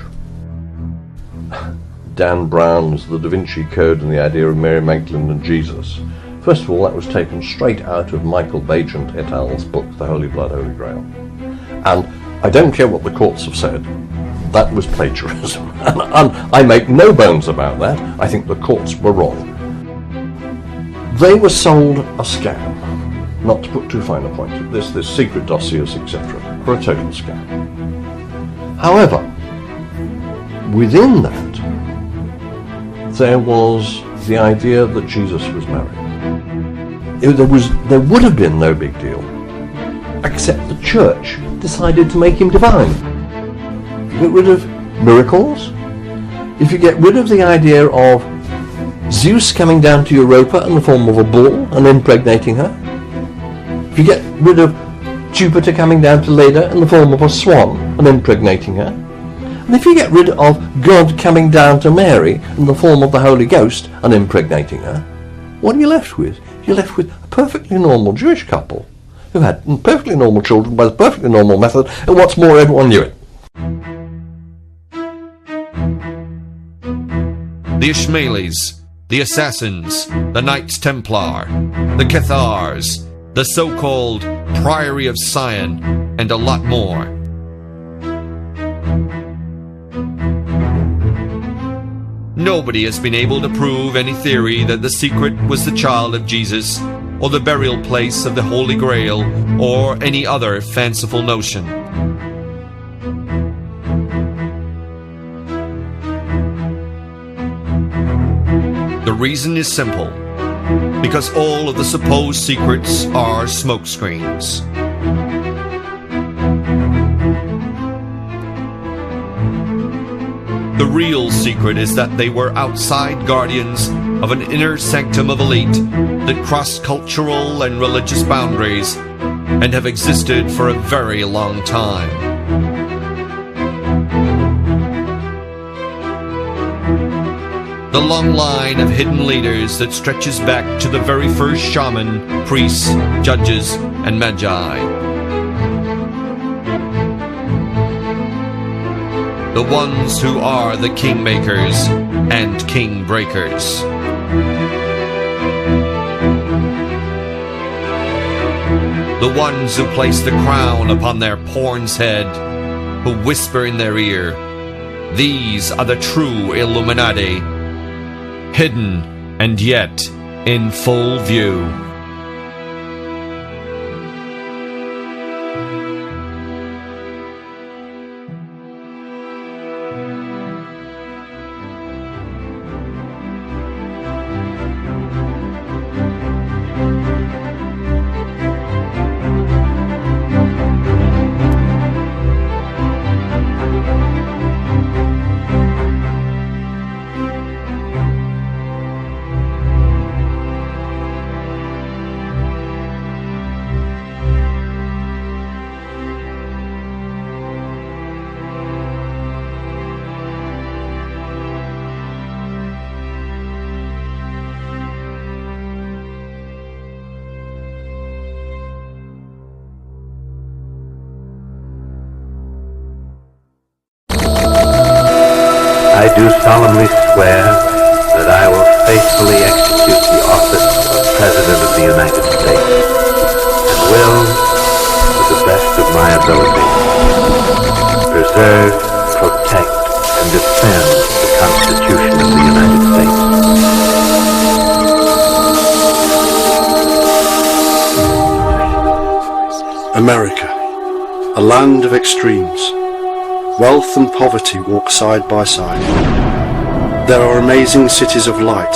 Dan Brown's The Da Vinci Code and the idea of Mary Magdalene and Jesus. First of all, that was taken straight out of Michael Bagent et al.'s book, The Holy Blood, Holy Grail. And I don't care what the courts have said, that was plagiarism. And I make no bones about that. I think the courts were wrong. They were sold a scam, not to put too fine a point, this secret dossiers, etc., for a total scam. However, within that, there was the idea that Jesus was married. There would have been no big deal, except the church decided to make him divine. If you get rid of miracles, if you get rid of the idea of Zeus coming down to Europa in the form of a bull and impregnating her, if you get rid of Jupiter coming down to Leda in the form of a swan and impregnating her, and if you get rid of God coming down to Mary in the form of the Holy Ghost and impregnating her, what are you left with? You're left with a perfectly normal Jewish couple who had perfectly normal children by a perfectly normal method, and what's more, everyone knew it. The Ishmaelis, the Assassins, the Knights Templar, the Cathars, the so-called Priory of Sion, and a lot more. Nobody has been able to prove any theory that the secret was the child of Jesus, or the burial place of the Holy Grail, or any other fanciful notion. The reason is simple, because all of the supposed secrets are smokescreens. The real secret is that they were outside guardians of an inner sanctum of elite that crossed cultural and religious boundaries and have existed for a very long time. The long line of hidden leaders that stretches back to the very first shaman, priests, judges, and magi. The ones who are the kingmakers and king breakers. The ones who place the crown upon their pawn's head, who whisper in their ear, "These are the true Illuminati," hidden and yet in full view. I do solemnly swear that I will faithfully execute the office of President of the United States, and will, to the best of my ability, preserve, protect, and defend the Constitution of the United States. America, a land of extremes. Wealth and poverty walk side by side. There are amazing cities of light,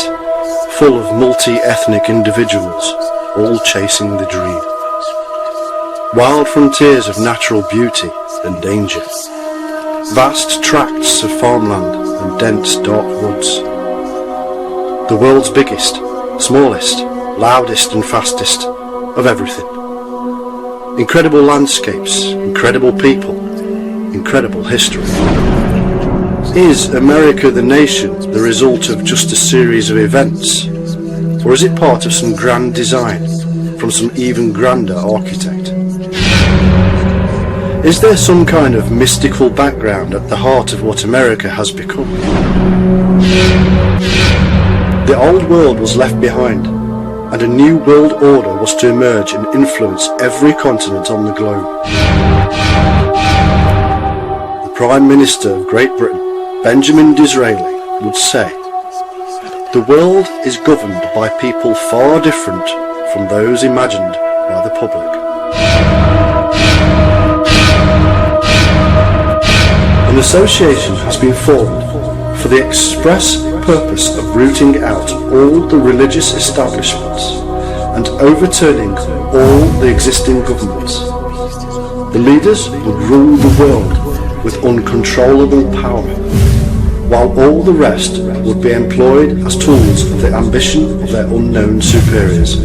full of multi-ethnic individuals, all chasing the dream. Wild frontiers of natural beauty and danger. Vast tracts of farmland and dense dark woods. The world's biggest, smallest, loudest and fastest of everything. Incredible landscapes, incredible people, incredible history. Is America the nation the result of just a series of events? Or is it part of some grand design from some even grander architect? Is there some kind of mystical background at the heart of what America has become? The old world was left behind, and a new world order was to emerge and influence every continent on the globe. The Prime Minister of Great Britain, Benjamin Disraeli, would say, "The world is governed by people far different from those imagined by the public." An association has been formed for the express purpose of rooting out all the religious establishments and overturning all the existing governments. The leaders would rule the world with uncontrollable power, while all the rest would be employed as tools of the ambition of their unknown superiors.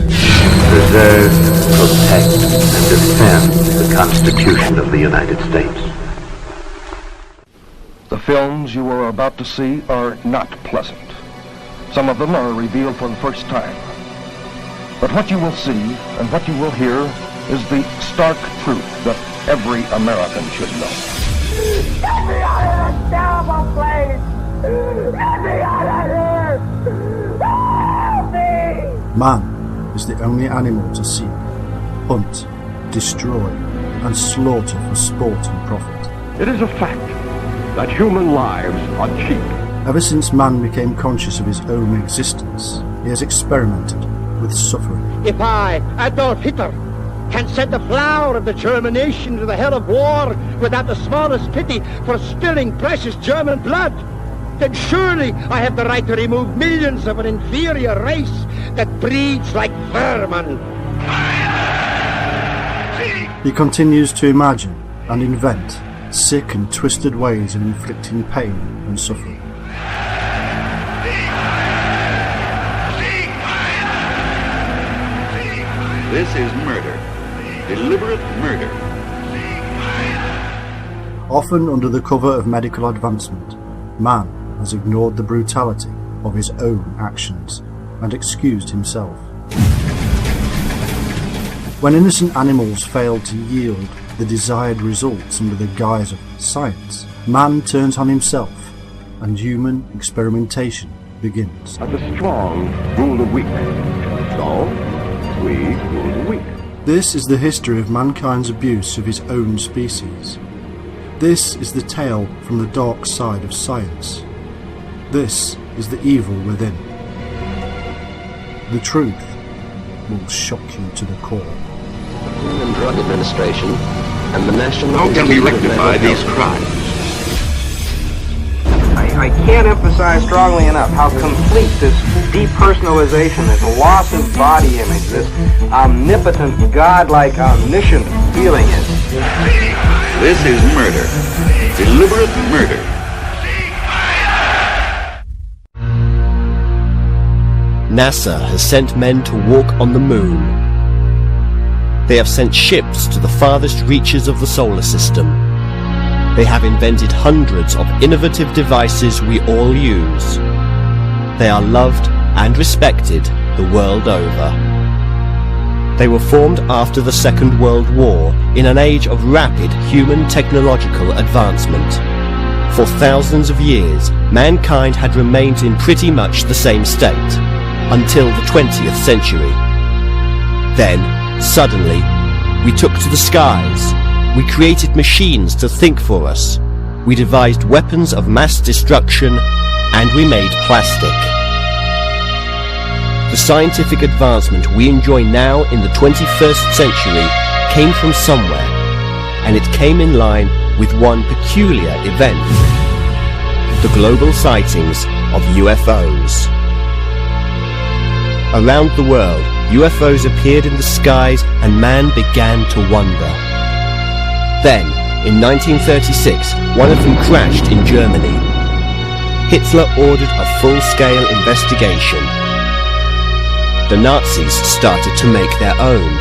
Preserve, protect, and defend the Constitution of the United States. The films you are about to see are not pleasant. Some of them are revealed for the first time. But what you will see and what you will hear is the stark truth that every American should know. Get me out of this terrible place! Get me out of here! Help me! Man is the only animal to seek, hunt, destroy, and slaughter for sport and profit. It is a fact that human lives are cheap. Ever since man became conscious of his own existence, he has experimented with suffering. If I, Adolf Hitler, can send the flower of the German nation to the hell of war without the smallest pity for spilling precious German blood, then surely I have the right to remove millions of an inferior race that breeds like vermin. He continues to imagine and invent sick and twisted ways of inflicting pain and suffering. This is murder. Deliberate murder. Often under the cover of medical advancement, man has ignored the brutality of his own actions and excused himself. When innocent animals fail to yield the desired results under the guise of science, man turns on himself and human experimentation begins. The strong rule the weak. So, we rule the weak. This is the history of mankind's abuse of his own species. This is the tale from the dark side of science. This is the evil within. The truth will shock you to the core. The Food and Drug Administration and the National... How can we rectify these crimes? I can't emphasize strongly enough how complete this depersonalization, this loss of body image, this omnipotent, godlike, omniscient feeling is. This is murder. Deliberate murder. NASA has sent men to walk on the moon. They have sent ships to the farthest reaches of the solar system. They have invented hundreds of innovative devices we all use. They are loved and respected the world over. They were formed after the Second World War in an age of rapid human technological advancement. For thousands of years, mankind had remained in pretty much the same state, until the 20th century. Then, suddenly, we took to the skies. We created machines to think for us. We devised weapons of mass destruction, and we made plastic. The scientific advancement we enjoy now in the 21st century came from somewhere, and it came in line with one peculiar event: the global sightings of UFOs. Around the world, UFOs appeared in the skies and man began to wonder. Then, in 1936, one of them crashed in Germany. Hitler ordered a full-scale investigation. The Nazis started to make their own.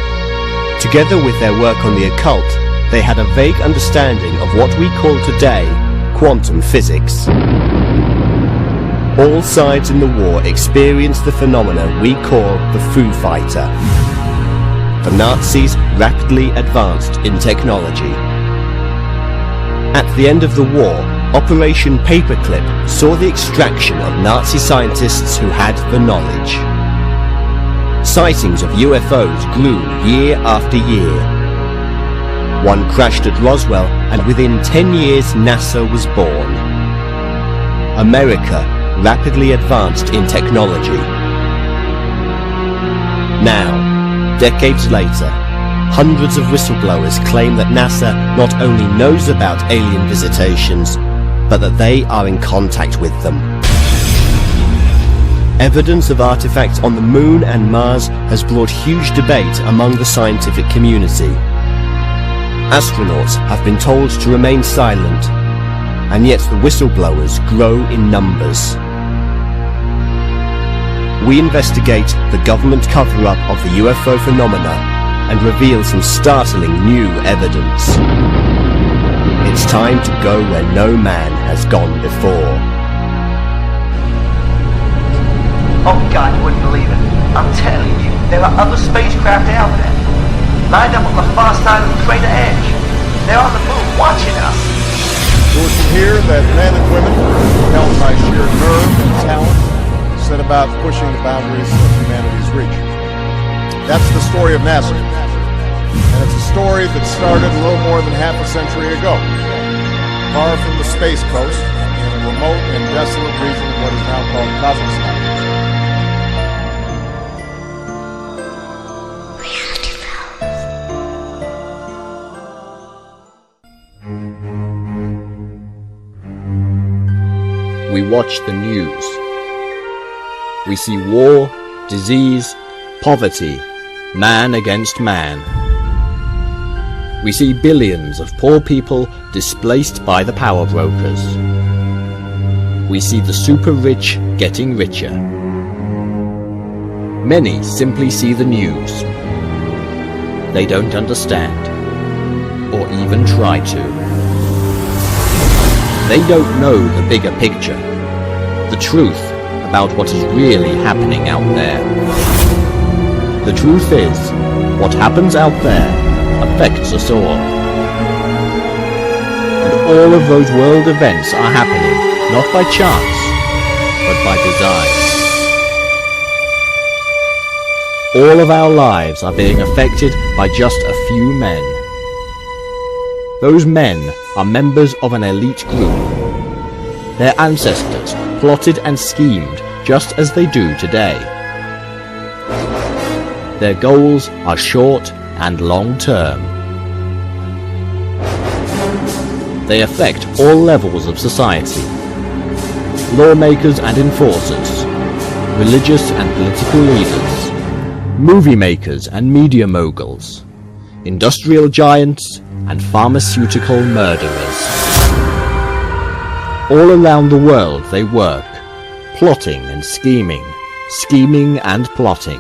Together with their work on the occult, they had a vague understanding of what we call today quantum physics. All sides in the war experienced the phenomena we call the Foo Fighter. The Nazis rapidly advanced in technology. At the end of the war, Operation Paperclip saw the extraction of Nazi scientists who had the knowledge. Sightings of UFOs grew year after year. One crashed at Roswell, and within 10 years NASA was born. America rapidly advanced in technology. Now, decades later, hundreds of whistleblowers claim that NASA not only knows about alien visitations, but that they are in contact with them. Evidence of artifacts on the Moon and Mars has brought huge debate among the scientific community. Astronauts have been told to remain silent, and yet the whistleblowers grow in numbers. We investigate the government cover-up of the UFO phenomena and reveal some startling new evidence. It's time to go where no man has gone before. Oh God, you wouldn't believe it. I'm telling you, there are other spacecraft out there, lined up on the far side of the crater edge. They're on the moon watching us. It was from here that men and women, propelled by sheer nerve and talent, set about pushing the boundaries of humanity's reach. That's the story of NASA. And it's a story that started a little more than half a century ago, far from the space coast, in a remote and desolate region of what is now called Kazakhstan. We watch the news. We see war, disease, poverty, man against man. We see billions of poor people displaced by the power brokers. We see the super rich getting richer. Many simply see the news. They don't understand, or even try to. They don't know the bigger picture, the truth about what is really happening out there. The truth is, what happens out there affects us all. And all of those world events are happening not by chance, but by design. All of our lives are being affected by just a few men. Those men are members of an elite group. Their ancestors plotted and schemed just as they do today. Their goals are short and long term. They affect all levels of society: lawmakers and enforcers, religious and political leaders, movie makers and media moguls, industrial giants and pharmaceutical murderers. All around the world they work, plotting and scheming, scheming and plotting.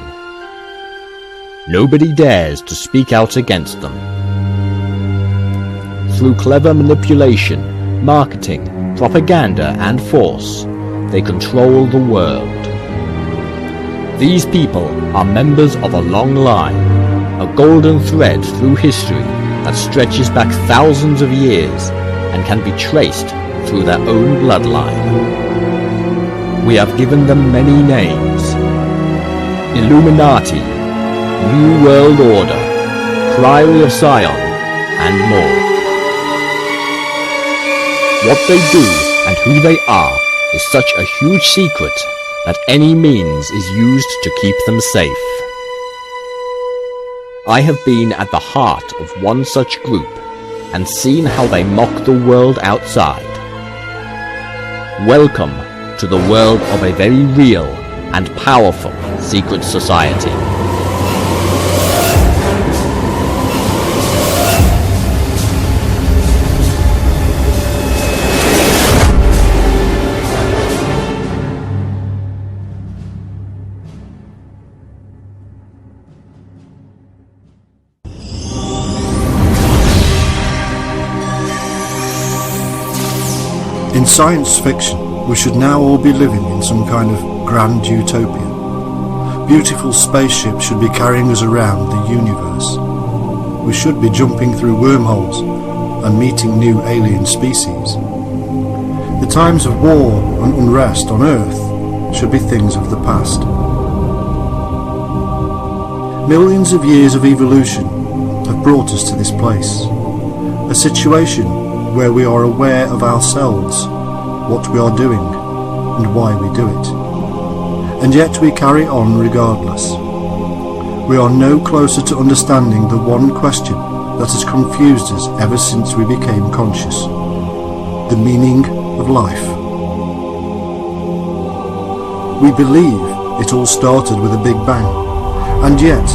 Nobody dares to speak out against them. Through clever manipulation, marketing, propaganda and force, they control the world. These people are members of a long line, a golden thread through history that stretches back thousands of years and can be traced through their own bloodline. We have given them many names: Illuminati, New World Order, Priory of Sion, and more. What they do and who they are is such a huge secret that any means is used to keep them safe. I have been at the heart of one such group and seen how they mock the world outside. Welcome to the world of a very real and powerful secret society. In science fiction, we should now all be living in some kind of grand utopia. Beautiful spaceships should be carrying us around the universe. We should be jumping through wormholes and meeting new alien species. The times of war and unrest on Earth should be things of the past. Millions of years of evolution have brought us to this place, a situation where we are aware of ourselves, what we are doing, and why we do it. And yet we carry on regardless. We are no closer to understanding the one question that has confused us ever since we became conscious: the meaning of life. We believe it all started with a big bang, and yet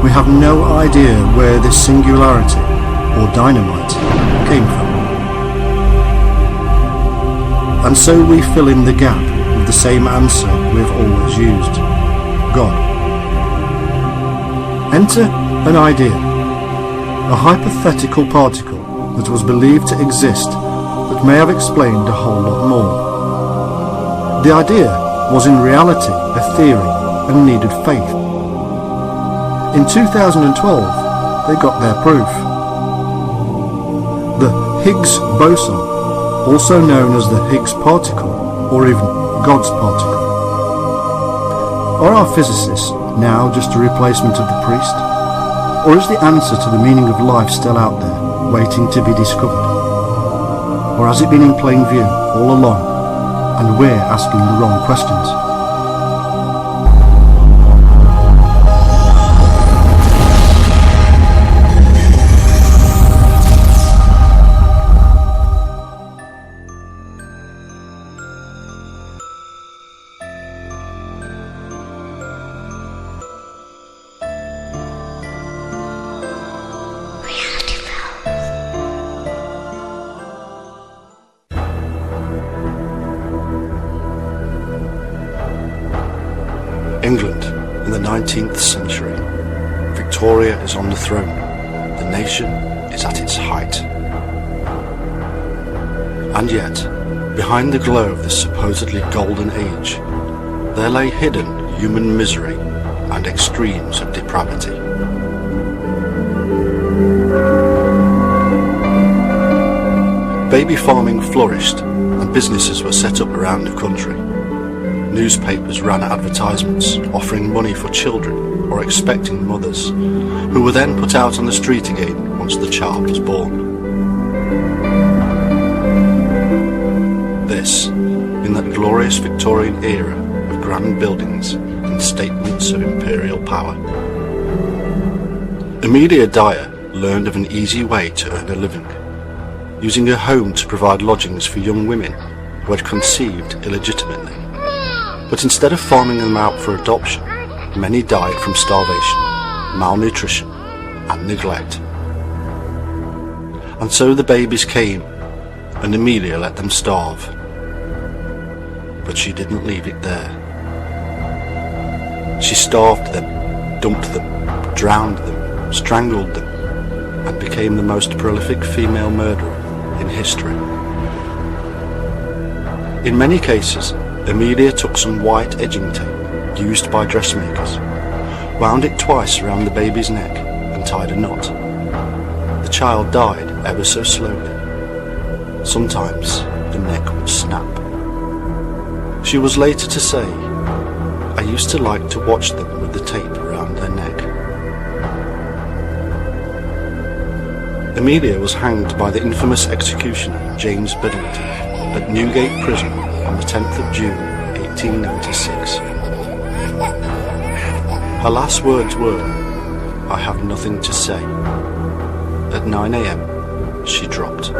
we have no idea where this singularity, or dynamite, came from. And so we fill in the gap with the same answer we've always used: God. Enter an idea, a hypothetical particle that was believed to exist but may have explained a whole lot more. The idea was in reality a theory and needed faith. In 2012, they got their proof. The Higgs boson, also known as the Higgs particle, or even God's particle. Are our physicists now just a replacement of the priest? Or is the answer to the meaning of life still out there, waiting to be discovered? Or has it been in plain view all along, and we're asking the wrong questions? England in the 19th century. Victoria is on the throne. The nation is at its height. And yet, behind the glow of this supposedly golden age, there lay hidden human misery and extremes of depravity. Baby farming flourished and businesses were set up around the country. Newspapers ran advertisements offering money for children or expecting mothers, who were then put out on the street again once the child was born. This, in that glorious Victorian era of grand buildings and statements of imperial power. Amelia Dyer learned of an easy way to earn a living, using her home to provide lodgings for young women who had conceived illegitimately. But instead of farming them out for adoption, many died from starvation, malnutrition, and neglect. And so the babies came, and Amelia let them starve. But she didn't leave it there. She starved them, dumped them, drowned them, strangled them, and became the most prolific female murderer in history. In many cases, Amelia took some white edging tape used by dressmakers, wound it twice around the baby's neck and tied a knot. The child died ever so slowly. Sometimes the neck would snap. She was later to say, "I used to like to watch them with the tape around their neck." Amelia was hanged by the infamous executioner James Bedlington at Newgate Prison on the 10th of June 1896. Her last words were, I have nothing to say. At 9 a.m., she dropped.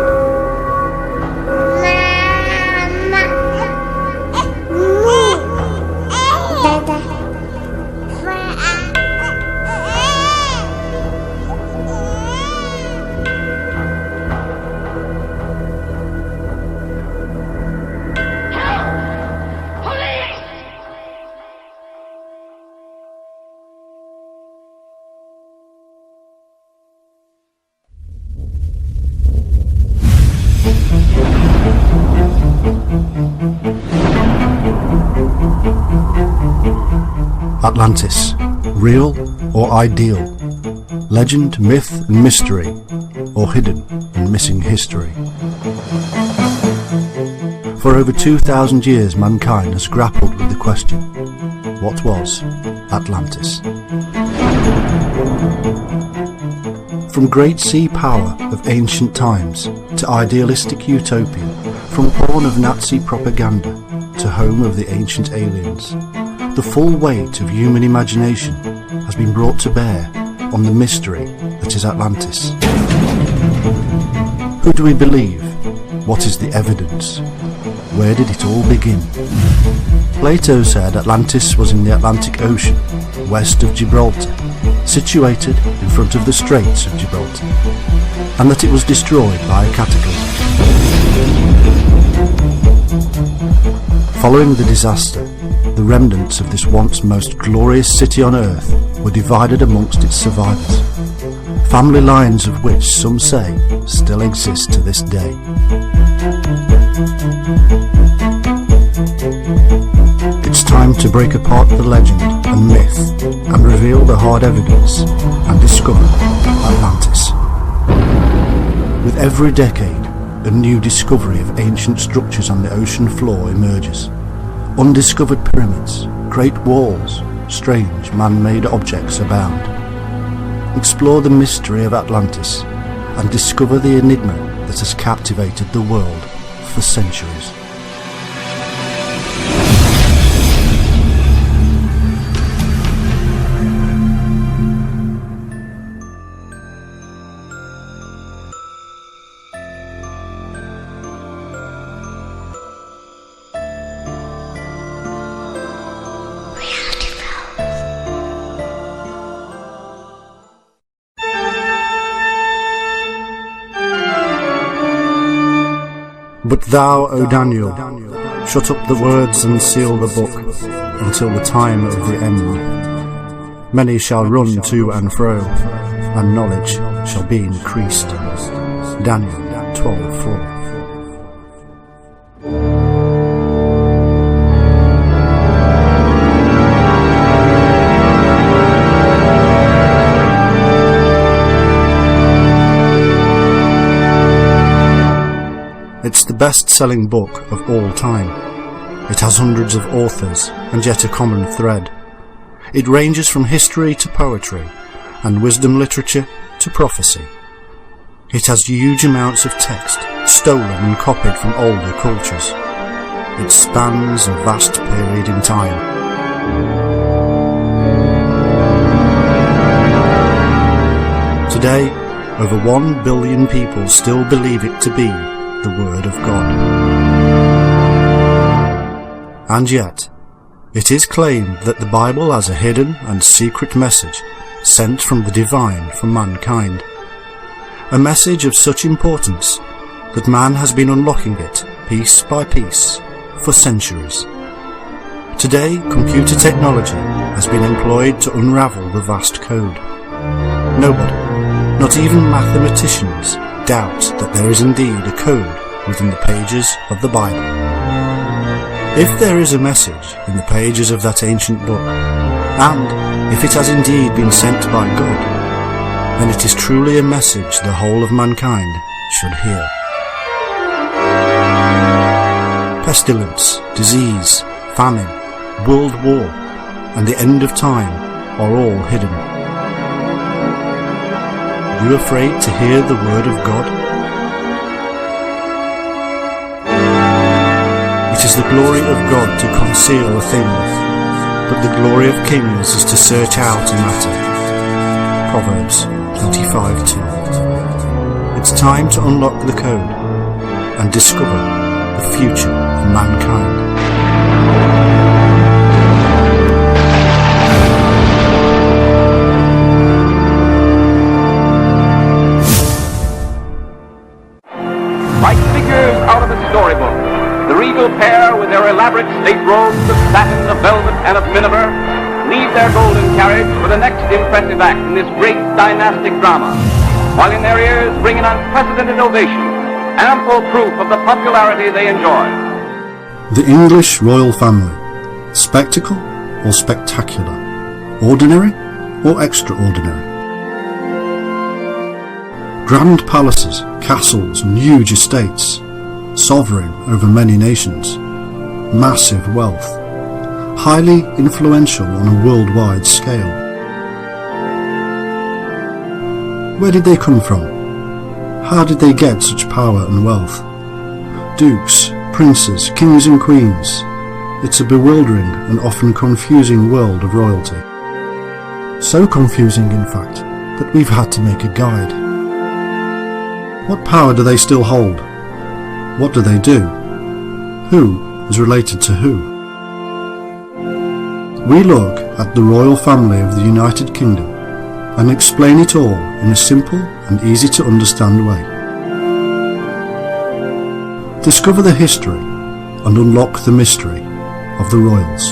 Atlantis, real or ideal? Legend, myth and mystery, or hidden and missing history? For over 2,000 years mankind has grappled with the question, what was Atlantis? From great sea power of ancient times to idealistic utopia, from pawn of Nazi propaganda to home of the ancient aliens, the full weight of human imagination has been brought to bear on the mystery that is Atlantis. Who do we believe? What is the evidence? Where did it all begin? Plato said Atlantis was in the Atlantic Ocean, west of Gibraltar, situated in front of the Straits of Gibraltar, and that it was destroyed by a cataclysm. Following the disaster, the remnants of this once most glorious city on earth were divided amongst its survivors, family lines of which some say still exist to this day. It's time to break apart the legend and myth and reveal the hard evidence and discover Atlantis. With every decade, a new discovery of ancient structures on the ocean floor emerges. Undiscovered pyramids, great walls, strange man-made objects abound. Explore the mystery of Atlantis and discover the enigma that has captivated the world for centuries. But thou, O Daniel, shut up the words and seal the book until the time of the end. Many shall run to and fro, and knowledge shall be increased. Daniel 12:4. It's the best-selling book of all time. It has hundreds of authors, and yet a common thread. It ranges from history to poetry, and wisdom literature to prophecy. It has huge amounts of text, stolen and copied from older cultures. It spans a vast period in time. Today, over 1 billion people still believe it to be the Word of God. And yet, it is claimed that the Bible has a hidden and secret message sent from the divine for mankind. A message of such importance that man has been unlocking it piece by piece for centuries. Today, computer technology has been employed to unravel the vast code. Nobody, not even mathematicians, doubt that there is indeed a code within the pages of the Bible. If there is a message in the pages of that ancient book, and if it has indeed been sent by God, then it is truly a message the whole of mankind should hear. Pestilence, disease, famine, world war, and the end of time are all hidden. Are you afraid to hear the word of God? It is the glory of God to conceal a thing, but the glory of kings is to search out a matter. Proverbs 25:2. It's time to unlock the code and discover the future of mankind. Like figures out of a storybook, the regal pair with their elaborate state robes of satin, of velvet, and of miniver leave their golden carriage for the next impressive act in this great dynastic drama, while in their ears ring an unprecedented ovation, ample proof of the popularity they enjoy. The English royal family. Spectacle or spectacular? Ordinary or extraordinary? Grand palaces, castles and huge estates, sovereign over many nations, massive wealth, highly influential on a worldwide scale. Where did they come from? How did they get such power and wealth? Dukes, princes, kings and queens. It's a bewildering and often confusing world of royalty. So confusing, in fact, that we've had to make a guide. What power do they still hold? What do they do? Who is related to who? We look at the royal family of the United Kingdom and explain it all in a simple and easy to understand way. Discover the history and unlock the mystery of the royals.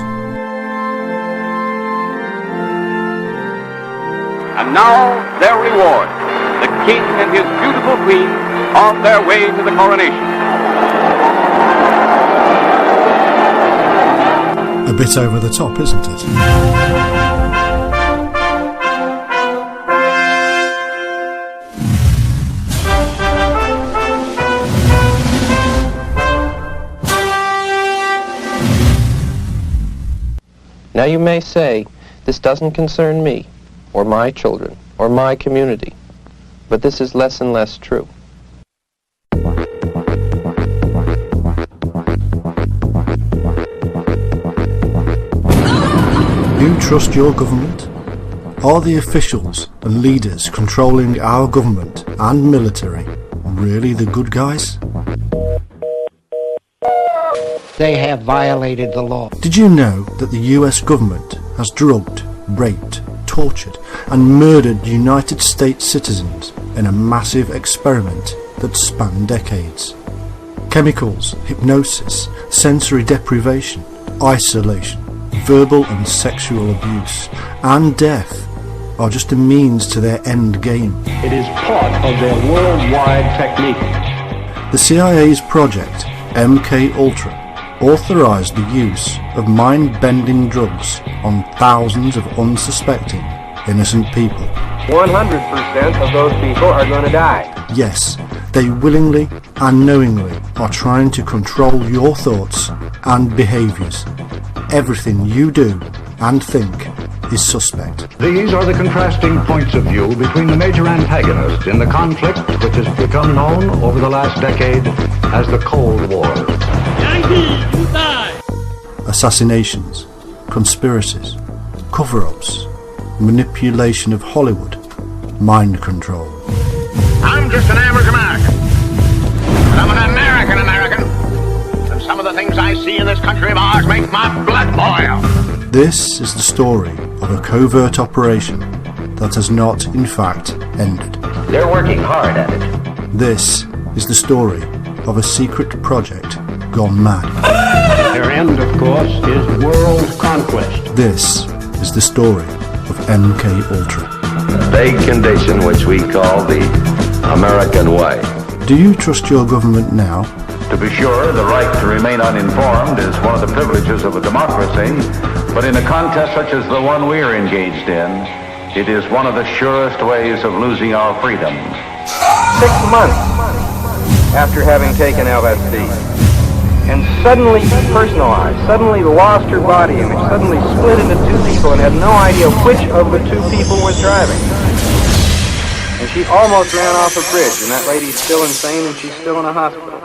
And now their reward, the king and his beautiful queen on their way to the coronation. A bit over the top, isn't it? Now you may say, this doesn't concern me, or my children, or my community, but this is less and less true. You trust your government? Are the officials and leaders controlling our government and military really the good guys? They have violated the law. Did you know that the US government has drugged, raped, tortured and murdered United States citizens in a massive experiment that spanned decades? Chemicals, hypnosis, sensory deprivation, isolation, verbal and sexual abuse, and death are just a means to their end game. It is part of their worldwide technique. The CIA's project, MK-Ultra, authorized the use of mind-bending drugs on thousands of unsuspecting, innocent people. 100% of those people are going to die. Yes, they willingly and knowingly are trying to control your thoughts and behaviors. Everything you do and think is suspect. These are the contrasting points of view between the major antagonists in the conflict which has become known over the last decade as the Cold War. Yankee, you die! Assassinations, conspiracies, cover-ups, manipulation of Hollywood, mind control. I'm just an average American. But I'm an American. And some of the things I see in this country of ours make my blood boil. This is the story of a covert operation that has not, in fact, ended. They're working hard at it. This is the story of a secret project gone mad. Their end, of course, is world conquest. This is the story of MK-Ultra. The vague condition which we call the American way. Do you trust your government now? To be sure, the right to remain uninformed is one of the privileges of a democracy, but in a contest such as the one we are engaged in, it is one of the surest ways of losing our freedom. 6 months after having taken LSD, and suddenly personalized, suddenly lost her body image, suddenly split into two people and had no idea which of the two people was driving. And she almost ran off a bridge, and that lady's still insane and she's still in a hospital.